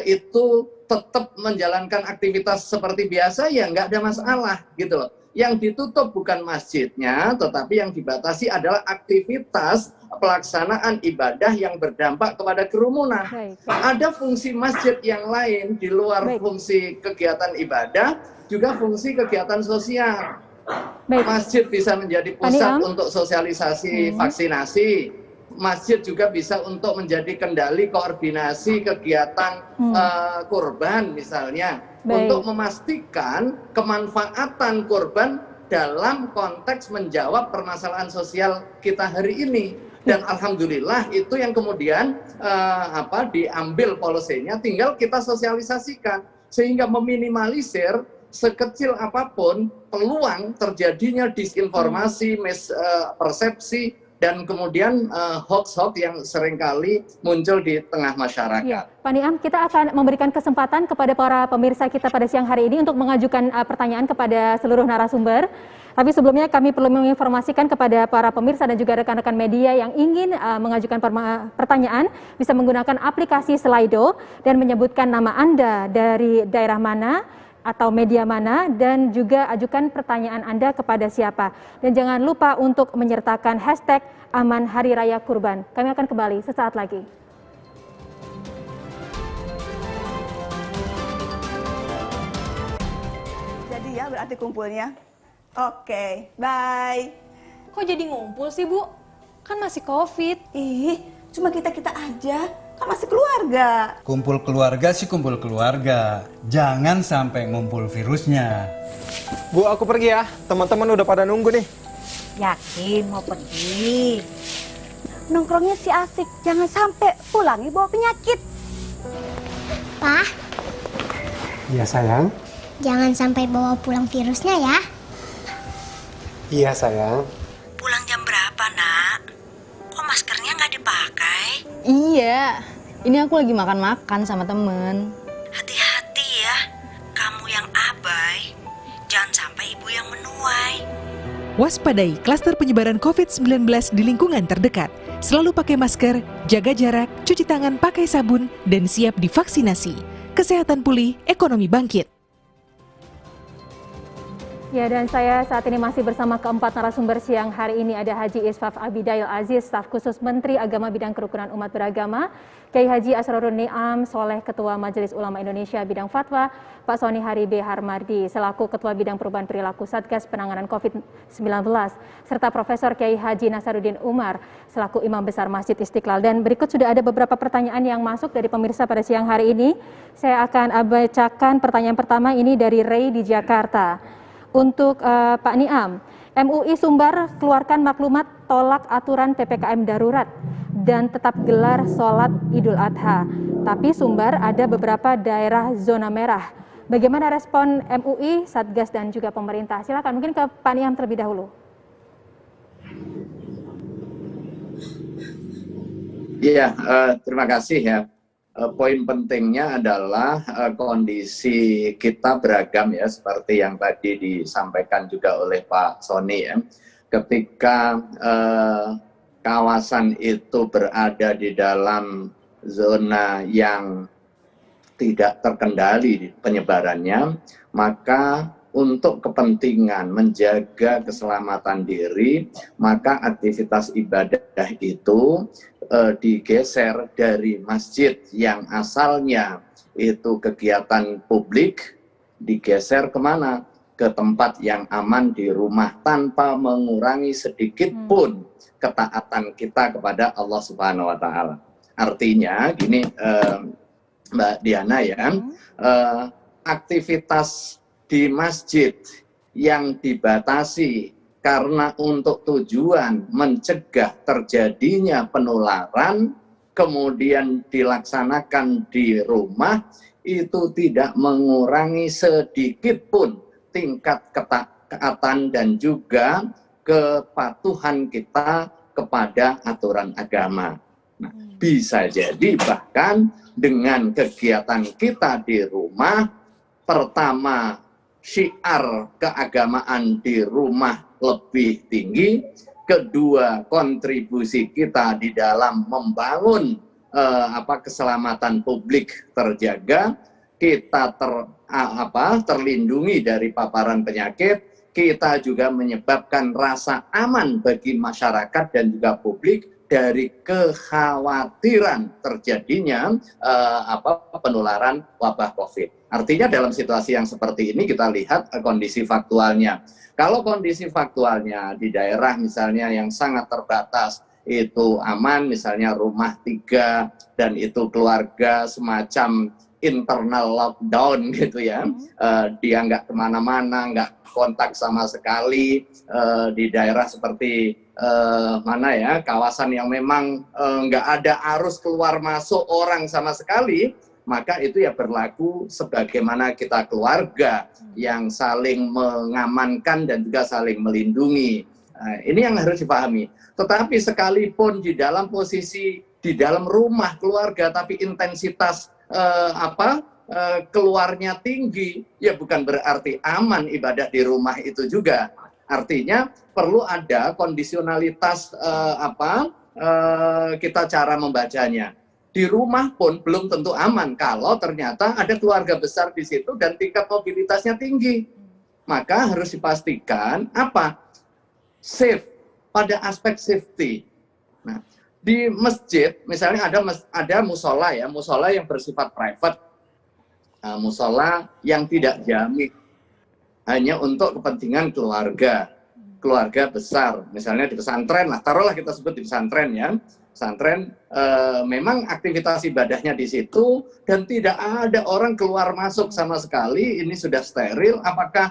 itu tetap menjalankan aktivitas seperti biasa, ya nggak ada masalah gitu loh. Yang ditutup bukan masjidnya, tetapi yang dibatasi adalah aktivitas pelaksanaan ibadah yang berdampak kepada kerumunan. Ada fungsi masjid yang lain di luar fungsi kegiatan ibadah, juga fungsi kegiatan sosial. Masjid bisa menjadi pusat untuk sosialisasi vaksinasi. Masjid juga bisa untuk menjadi kendali koordinasi kegiatan kurban misalnya, untuk memastikan kemanfaatan kurban dalam konteks menjawab permasalahan sosial kita hari ini. Dan alhamdulillah itu yang kemudian diambil polisinya, tinggal kita sosialisasikan sehingga meminimalisir sekecil apapun peluang terjadinya disinformasi, persepsi, dan kemudian hoax-hoax yang seringkali muncul di tengah masyarakat. Ya, Pak Niam, kita akan memberikan kesempatan kepada para pemirsa kita pada siang hari ini untuk mengajukan pertanyaan kepada seluruh narasumber. Tapi sebelumnya kami perlu menginformasikan kepada para pemirsa dan juga rekan-rekan media yang ingin mengajukan pertanyaan, bisa menggunakan aplikasi Slido dan menyebutkan nama Anda dari daerah mana atau media mana, dan juga ajukan pertanyaan Anda kepada siapa. Dan jangan lupa untuk menyertakan hashtag Aman Hari Raya Kurban. Kami akan kembali sesaat lagi. Jadi ya berarti kumpulnya. Oke, bye. Kok jadi ngumpul sih, Bu? Kan masih COVID. Ih, cuma kita-kita aja. Kan masih keluarga. Kumpul keluarga sih kumpul keluarga. Jangan sampai ngumpul virusnya. Bu, aku pergi ya. Teman-teman udah pada nunggu nih. Yakin mau pergi? Nongkrongnya sih asik. Jangan sampai pulangnya bawa penyakit. Pak. Iya sayang. Jangan sampai bawa pulang virusnya ya. Iya sayang. Pulang jam berapa, Nak? Kok maskernya nggak dipakai? Iya, ini aku lagi makan-makan sama temen. Hati-hati ya, kamu yang abai, jangan sampai ibu yang menuai. Waspadai klaster penyebaran COVID-19 di lingkungan terdekat. Selalu pakai masker, jaga jarak, cuci tangan pakai sabun, dan siap divaksinasi. Kesehatan pulih, ekonomi bangkit. Ya, dan saya saat ini masih bersama keempat narasumber siang hari ini. Ada Haji Isfaf Abidail Aziz, staf khusus Menteri Agama Bidang Kerukunan Umat Beragama, Kiai Haji Asrorun Niam Soleh, Ketua Majelis Ulama Indonesia Bidang Fatwa, Pak Soni Haribe Harmardi, selaku Ketua Bidang Perubahan Perilaku Satgas Penanganan COVID-19, serta Profesor Kiai Haji Nasaruddin Umar, selaku Imam Besar Masjid Istiqlal. Dan berikut sudah ada beberapa pertanyaan yang masuk dari pemirsa pada siang hari ini. Saya akan bacakan pertanyaan pertama ini dari Ray di Jakarta. Untuk Pak Niam, MUI Sumbar keluarkan maklumat tolak aturan PPKM darurat dan tetap gelar sholat Idul Adha. Tapi Sumbar ada beberapa daerah zona merah. Bagaimana respon MUI, Satgas dan juga pemerintah? Silakan, mungkin ke Pak Niam terlebih dahulu. Iya, terima kasih ya. Poin pentingnya adalah kondisi kita beragam ya, seperti yang tadi disampaikan juga oleh Pak Soni ya. Ketika kawasan itu berada di dalam zona yang tidak terkendali penyebarannya, maka untuk kepentingan menjaga keselamatan diri, maka aktivitas ibadah itu digeser dari masjid yang asalnya itu kegiatan publik, digeser kemana? Ke tempat yang aman di rumah, tanpa mengurangi sedikit pun ketaatan kita kepada Allah Subhanahu wa Ta'ala. Artinya gini, Mbak Diana ya, aktivitas di masjid yang dibatasi karena untuk tujuan mencegah terjadinya penularan, kemudian dilaksanakan di rumah, itu tidak mengurangi sedikit pun tingkat ketaatan dan juga kepatuhan kita kepada aturan agama. Nah, bisa jadi bahkan dengan kegiatan kita di rumah, pertama, syiar keagamaan di rumah lebih tinggi, kedua, kontribusi kita di dalam membangun keselamatan publik terjaga, kita terlindungi dari paparan penyakit, kita juga menyebabkan rasa aman bagi masyarakat dan juga publik dari kekhawatiran terjadinya penularan wabah COVID. Artinya dalam situasi yang seperti ini kita lihat kondisi faktualnya. Kalau kondisi faktualnya di daerah misalnya yang sangat terbatas itu aman, misalnya rumah 3 dan itu keluarga semacam internal lockdown gitu ya, dia nggak kemana-mana, nggak kontak sama sekali, di daerah seperti kawasan yang memang nggak ada arus keluar masuk orang sama sekali, maka itu ya berlaku sebagaimana kita keluarga yang saling mengamankan dan juga saling melindungi. Ini yang harus dipahami. Tetapi sekalipun di dalam posisi di dalam rumah keluarga, tapi intensitas keluarnya tinggi, ya bukan berarti aman ibadah di rumah itu juga. Artinya perlu ada kondisionalitas kita cara membacanya. Di rumah pun belum tentu aman kalau ternyata ada keluarga besar di situ dan tingkat mobilitasnya tinggi. Maka harus dipastikan safe pada aspek safety. Nah, di masjid misalnya ada musola ya, musola yang bersifat private, musola yang tidak jamin, hanya untuk kepentingan keluarga besar, misalnya di pesantren lah, taruhlah kita sebut di pesantren ya. Pesantren memang aktivitas ibadahnya di situ dan tidak ada orang keluar masuk sama sekali, ini sudah steril, apakah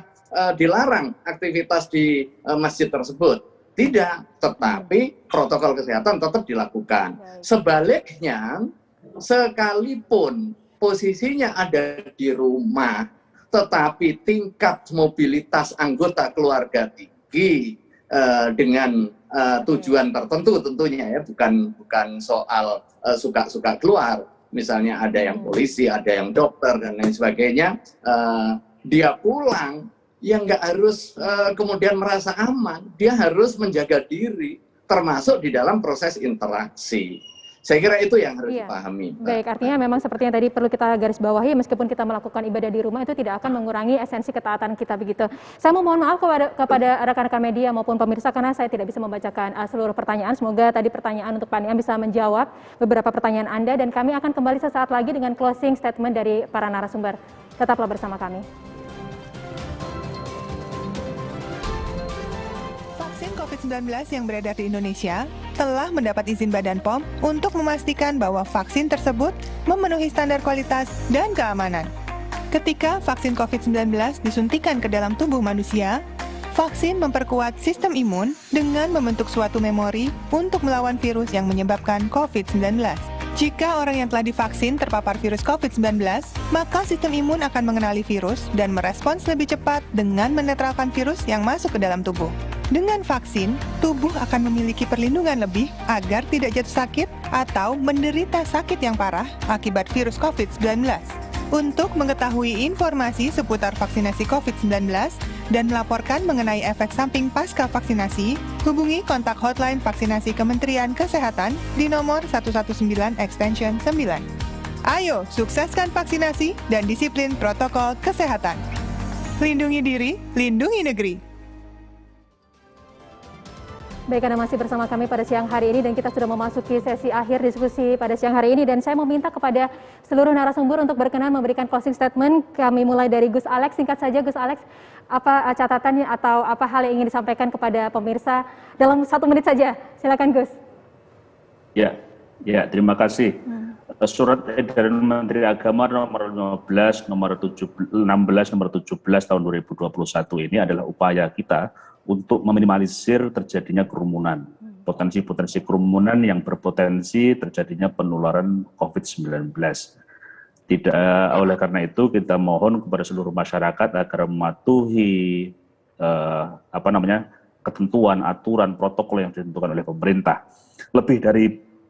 dilarang aktivitas di masjid tersebut? Tidak, tetapi protokol kesehatan tetap dilakukan. Sebaliknya, sekalipun posisinya ada di rumah, tetapi tingkat mobilitas anggota keluarga tinggi dengan tujuan tertentu tentunya ya, bukan soal suka-suka keluar. Misalnya ada yang polisi, ada yang dokter dan lain sebagainya. Dia pulang, ya nggak harus kemudian merasa aman. Dia harus menjaga diri, termasuk di dalam proses interaksi. Saya kira itu yang harus dipahami. Baik, artinya memang seperti yang tadi perlu kita garis bawahi, meskipun kita melakukan ibadah di rumah itu tidak akan mengurangi esensi ketaatan kita begitu. Saya mohon maaf kepada rekan-rekan media maupun pemirsa karena saya tidak bisa membacakan seluruh pertanyaan. Semoga tadi pertanyaan untuk Pak Niam bisa menjawab beberapa pertanyaan Anda dan kami akan kembali sesaat lagi dengan closing statement dari para narasumber. Tetaplah bersama kami. Vaksin COVID-19 yang beredar di Indonesia telah mendapat izin Badan POM untuk memastikan bahwa vaksin tersebut memenuhi standar kualitas dan keamanan. Ketika vaksin COVID-19 disuntikan ke dalam tubuh manusia, vaksin memperkuat sistem imun dengan membentuk suatu memori untuk melawan virus yang menyebabkan COVID-19. Jika orang yang telah divaksin terpapar virus COVID-19, maka sistem imun akan mengenali virus dan merespons lebih cepat dengan menetralkan virus yang masuk ke dalam tubuh. Dengan vaksin, tubuh akan memiliki perlindungan lebih agar tidak jatuh sakit atau menderita sakit yang parah akibat virus COVID-19. Untuk mengetahui informasi seputar vaksinasi COVID-19 dan melaporkan mengenai efek samping pasca vaksinasi, hubungi kontak hotline vaksinasi Kementerian Kesehatan di nomor 119 extension 9. Ayo, sukseskan vaksinasi dan disiplin protokol kesehatan. Lindungi diri, lindungi negeri. Baik, Anda masih bersama kami pada siang hari ini dan kita sudah memasuki sesi akhir diskusi pada siang hari ini dan saya meminta kepada seluruh narasumber untuk berkenan memberikan closing statement. Kami mulai dari Gus Alex. Singkat saja Gus Alex, apa catatannya atau apa hal yang ingin disampaikan kepada pemirsa dalam 1 menit saja. Silakan Gus. Ya, terima kasih. Surat edaran Menteri Agama nomor 16 nomor 17 tahun 2021 ini adalah upaya kita untuk meminimalisir terjadinya kerumunan, potensi-potensi kerumunan yang berpotensi terjadinya penularan COVID-19. Oleh karena itu kita mohon kepada seluruh masyarakat agar mematuhi ketentuan, aturan, protokol yang ditentukan oleh pemerintah. Lebih dari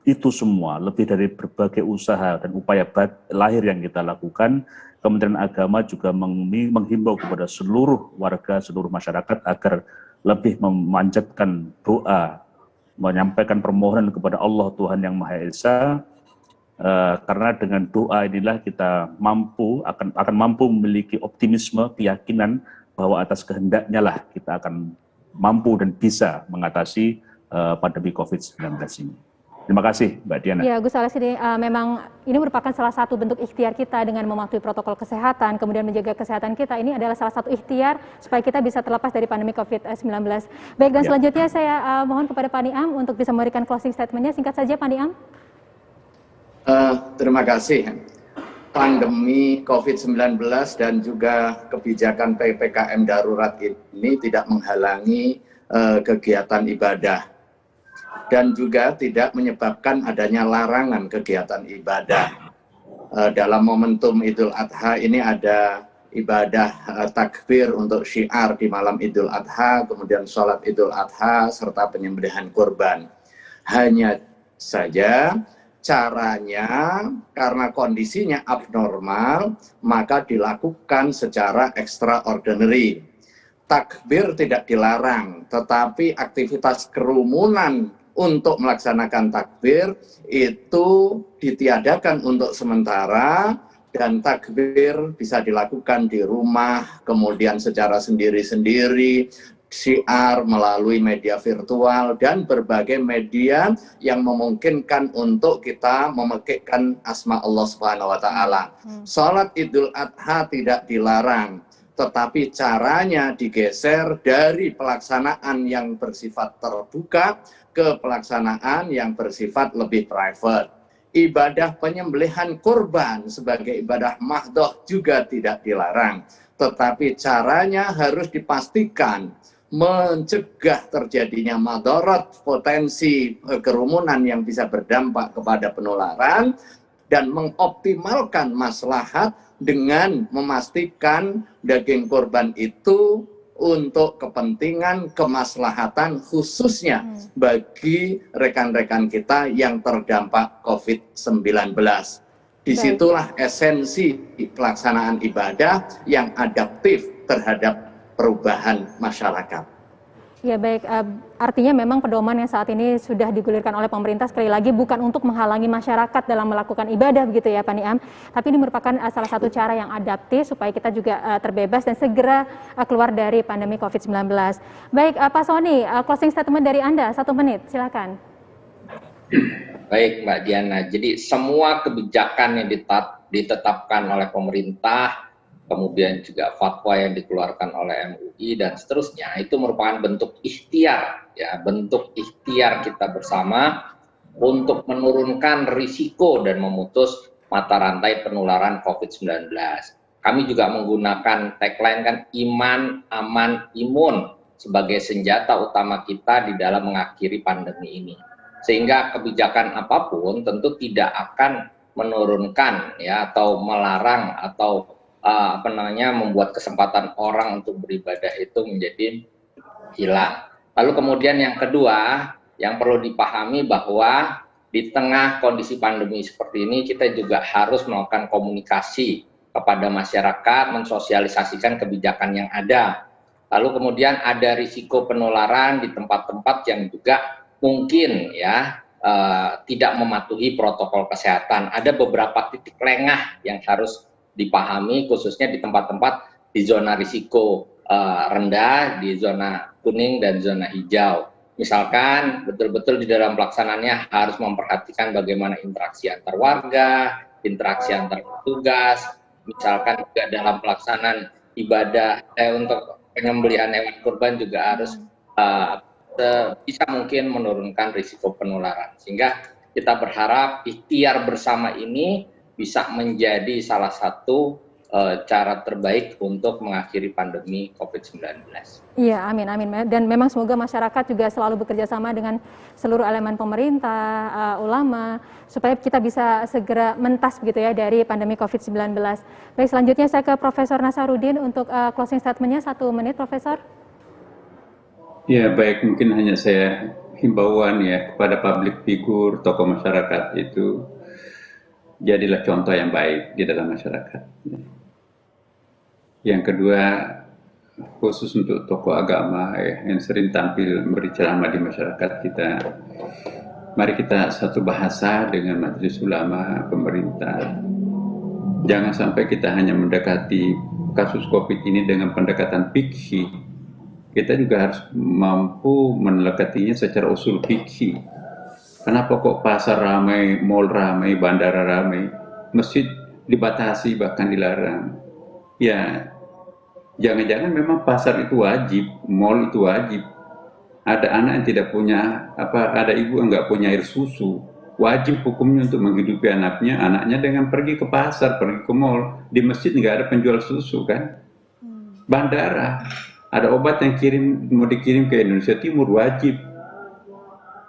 itu semua, lebih dari berbagai usaha dan upaya lahir yang kita lakukan, Kementerian Agama juga menghimbau kepada seluruh warga, seluruh masyarakat agar lebih memanjatkan doa, menyampaikan permohonan kepada Allah Tuhan Yang Maha Esa, karena dengan doa inilah kita akan mampu memiliki optimisme, keyakinan bahwa atas kehendaknya lah kita akan mampu dan bisa mengatasi pandemi COVID-19 ini. Terima kasih Mbak Diana. Ya, Gus Alex, ini memang ini merupakan salah satu bentuk ikhtiar kita dengan mematuhi protokol kesehatan, kemudian menjaga kesehatan kita. Ini adalah salah satu ikhtiar supaya kita bisa terlepas dari pandemi COVID-19. Baik, dan selanjutnya saya mohon kepada Pak Niam untuk bisa memberikan closing statement-nya. Singkat saja Pak Niam. Terima kasih. Pandemi COVID-19 dan juga kebijakan PPKM darurat ini tidak menghalangi kegiatan ibadah dan juga tidak menyebabkan adanya larangan kegiatan ibadah. Dalam momentum Idul Adha ini ada ibadah takbir untuk syiar di malam Idul Adha, kemudian sholat Idul Adha, serta penyembelihan kurban. Hanya saja caranya karena kondisinya abnormal, maka dilakukan secara extraordinary. Takbir tidak dilarang, tetapi aktivitas kerumunan untuk melaksanakan takbir itu ditiadakan untuk sementara dan takbir bisa dilakukan di rumah, kemudian secara sendiri-sendiri, syiar melalui media virtual dan berbagai media yang memungkinkan untuk kita memekikkan asma Allah Subhanahu wa taala. Salat Idul Adha tidak dilarang, tetapi caranya digeser dari pelaksanaan yang bersifat terbuka ke pelaksanaan yang bersifat lebih private. Ibadah penyembelihan kurban sebagai ibadah mahdoh juga tidak dilarang, tetapi caranya harus dipastikan mencegah terjadinya madarat, potensi kerumunan yang bisa berdampak kepada penularan, dan mengoptimalkan maslahat dengan memastikan daging kurban itu untuk kepentingan kemaslahatan khususnya bagi rekan-rekan kita yang terdampak COVID-19. Disitulah esensi pelaksanaan ibadah yang adaptif terhadap perubahan masyarakat. Ya baik, artinya memang pedoman yang saat ini sudah digulirkan oleh pemerintah sekali lagi bukan untuk menghalangi masyarakat dalam melakukan ibadah begitu ya Pak Niam, tapi ini merupakan salah satu cara yang adaptif supaya kita juga terbebas dan segera keluar dari pandemi COVID-19. Baik, Pak Sony, closing statement dari Anda, 1 menit, silakan. Baik Mbak Diana, jadi semua kebijakan yang ditetapkan oleh pemerintah, kemudian juga fatwa yang dikeluarkan oleh MUI dan seterusnya, itu merupakan bentuk ikhtiar, ya, bentuk ikhtiar kita bersama untuk menurunkan risiko dan memutus mata rantai penularan COVID-19. Kami juga menggunakan tagline kan, iman, aman, imun sebagai senjata utama kita di dalam mengakhiri pandemi ini. Sehingga kebijakan apapun tentu tidak akan menurunkan ya atau melarang atau membuat kesempatan orang untuk beribadah itu menjadi hilang. Lalu kemudian yang kedua, yang perlu dipahami bahwa di tengah kondisi pandemi seperti ini kita juga harus melakukan komunikasi kepada masyarakat, mensosialisasikan kebijakan yang ada. Lalu kemudian ada risiko penularan di tempat-tempat yang juga mungkin ya tidak mematuhi protokol kesehatan. Ada beberapa titik lengah yang harus dipahami khususnya di tempat-tempat di zona risiko rendah, di zona kuning dan zona hijau. Misalkan betul-betul di dalam pelaksanaannya harus memperhatikan bagaimana interaksi antar warga, interaksi antar petugas, misalkan juga dalam pelaksanaan ibadah untuk penyembelihan hewan kurban juga harus bisa mungkin menurunkan risiko penularan. Sehingga kita berharap ikhtiar bersama ini bisa menjadi salah satu cara terbaik untuk mengakhiri pandemi COVID-19. Iya, amin, amin. Dan memang semoga masyarakat juga selalu bekerja sama dengan seluruh elemen pemerintah, ulama, supaya kita bisa segera mentas begitu ya dari pandemi COVID-19. Baik, selanjutnya saya ke Profesor Nasaruddin untuk closing statement-nya 1 menit, Profesor. Ya, baik, mungkin hanya saya himbauan ya kepada public figure, tokoh masyarakat itu jadilah contoh yang baik di dalam masyarakat. Yang kedua, khusus untuk tokoh agama ya, yang sering tampil memberi ceramah di masyarakat kita, mari kita satu bahasa dengan majelis ulama, pemerintah. Jangan sampai kita hanya mendekati kasus COVID ini dengan pendekatan fikih. Kita juga harus mampu mendekatinya secara usul fikih. Kenapa kok pasar ramai, mal ramai, bandara ramai, masjid dibatasi bahkan dilarang? Ya, jangan-jangan memang pasar itu wajib, mal itu wajib. Ada anak yang tidak punya, ada ibu yang nggak punya air susu, wajib hukumnya untuk menghidupi anaknya dengan pergi ke pasar, pergi ke mal. Di masjid nggak ada penjual susu kan? Bandara, ada obat yang mau dikirim ke Indonesia Timur, wajib.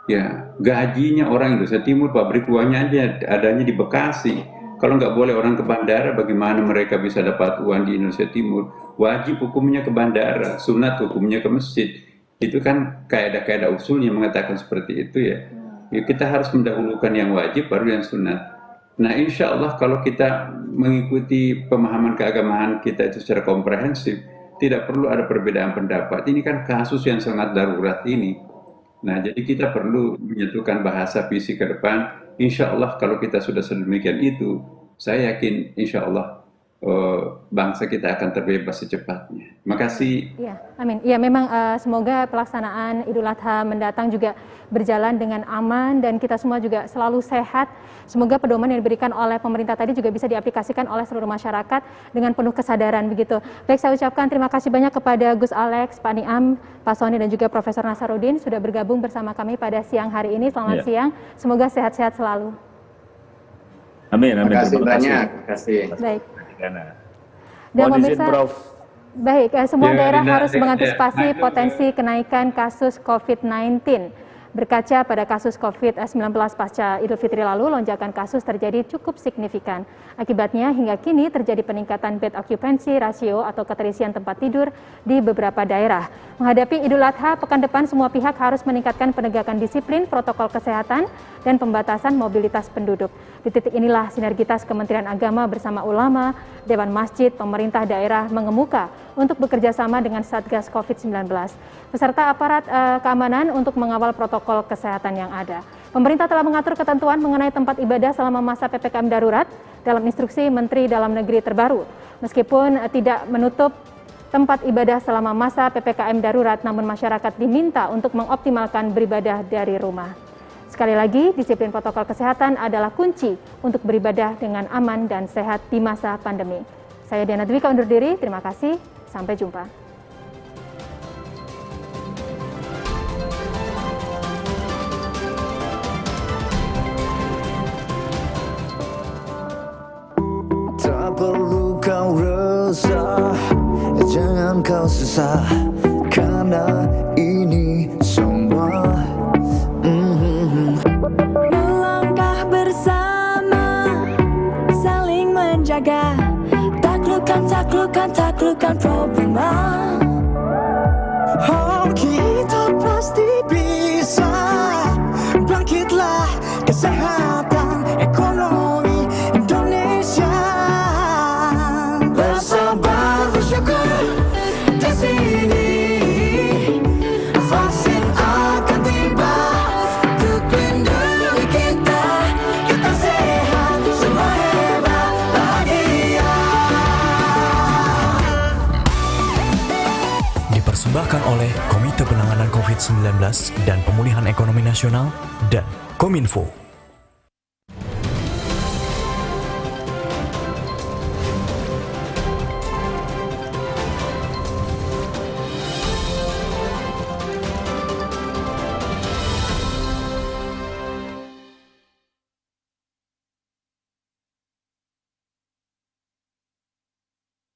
Ya, gajinya orang Indonesia Timur, pabrik uangnya aja adanya di Bekasi. Kalau nggak boleh orang ke bandara, bagaimana mereka bisa dapat uang di Indonesia Timur? Wajib hukumnya ke bandara, sunat hukumnya ke masjid. Itu kan kaidah-kaidah usulnya mengatakan seperti itu ya. Ya, kita harus mendahulukan yang wajib baru yang sunat. Nah, insya Allah kalau kita mengikuti pemahaman keagamaan kita itu secara komprehensif, tidak perlu ada perbedaan pendapat. Ini kan kasus yang sangat darurat ini. Nah, jadi kita perlu menyatukan bahasa visi ke depan. Insya Allah kalau kita sudah sedemikian itu, saya yakin insya Allah bangsa kita akan terbebas secepatnya. Terima kasih. Ya, amin. Ya, memang semoga pelaksanaan Idul Adha mendatang juga berjalan dengan aman dan kita semua juga selalu sehat. Semoga pedoman yang diberikan oleh pemerintah tadi juga bisa diaplikasikan oleh seluruh masyarakat dengan penuh kesadaran begitu. Baik, saya ucapkan terima kasih banyak kepada Gus Alex, Pak Niam, Pak Sony dan juga Profesor Nasaruddin sudah bergabung bersama kami pada siang hari ini. Selamat siang. Semoga sehat-sehat selalu. Amin, amin. Terima kasih banyak. Terima kasih. Baik. Dan pemirsa, baik, semua daerah harus mengantisipasi potensi kenaikan kasus COVID-19. Berkaca pada kasus COVID-19 pasca Idul Fitri lalu, lonjakan kasus terjadi cukup signifikan. Akibatnya hingga kini terjadi peningkatan bed occupancy ratio atau keterisian tempat tidur di beberapa daerah. Menghadapi Idul Adha pekan depan, semua pihak harus meningkatkan penegakan disiplin, protokol kesehatan, dan pembatasan mobilitas penduduk. Di titik inilah sinergitas Kementerian Agama bersama ulama, Dewan Masjid, pemerintah daerah mengemuka untuk bekerja sama dengan Satgas COVID-19 beserta aparat keamanan untuk mengawal protokol kesehatan yang ada. Pemerintah telah mengatur ketentuan mengenai tempat ibadah selama masa PPKM darurat dalam instruksi Menteri Dalam Negeri terbaru. Meskipun tidak menutup tempat ibadah selama masa PPKM darurat, namun masyarakat diminta untuk mengoptimalkan beribadah dari rumah. Sekali lagi, disiplin protokol kesehatan adalah kunci untuk beribadah dengan aman dan sehat di masa pandemi. Saya Diana Dwika undur diri, terima kasih, sampai jumpa. Tak perlu kau resah, jangan kau susah, karena ini semua melangkah bersama, saling menjaga, taklukkan problema. Oh, kita pasti bisa, bangkitlah kesehatan ekonomi Indonesia. Bersabar bersyukur di sini, vaksin akan tiba untuk lindungi kita. Kita sehat, semua hebat, bahagia. Dipersembahkan oleh Komite Penanganan COVID-19 dan Pemulihan Ekonomi Nasional dan Kominfo.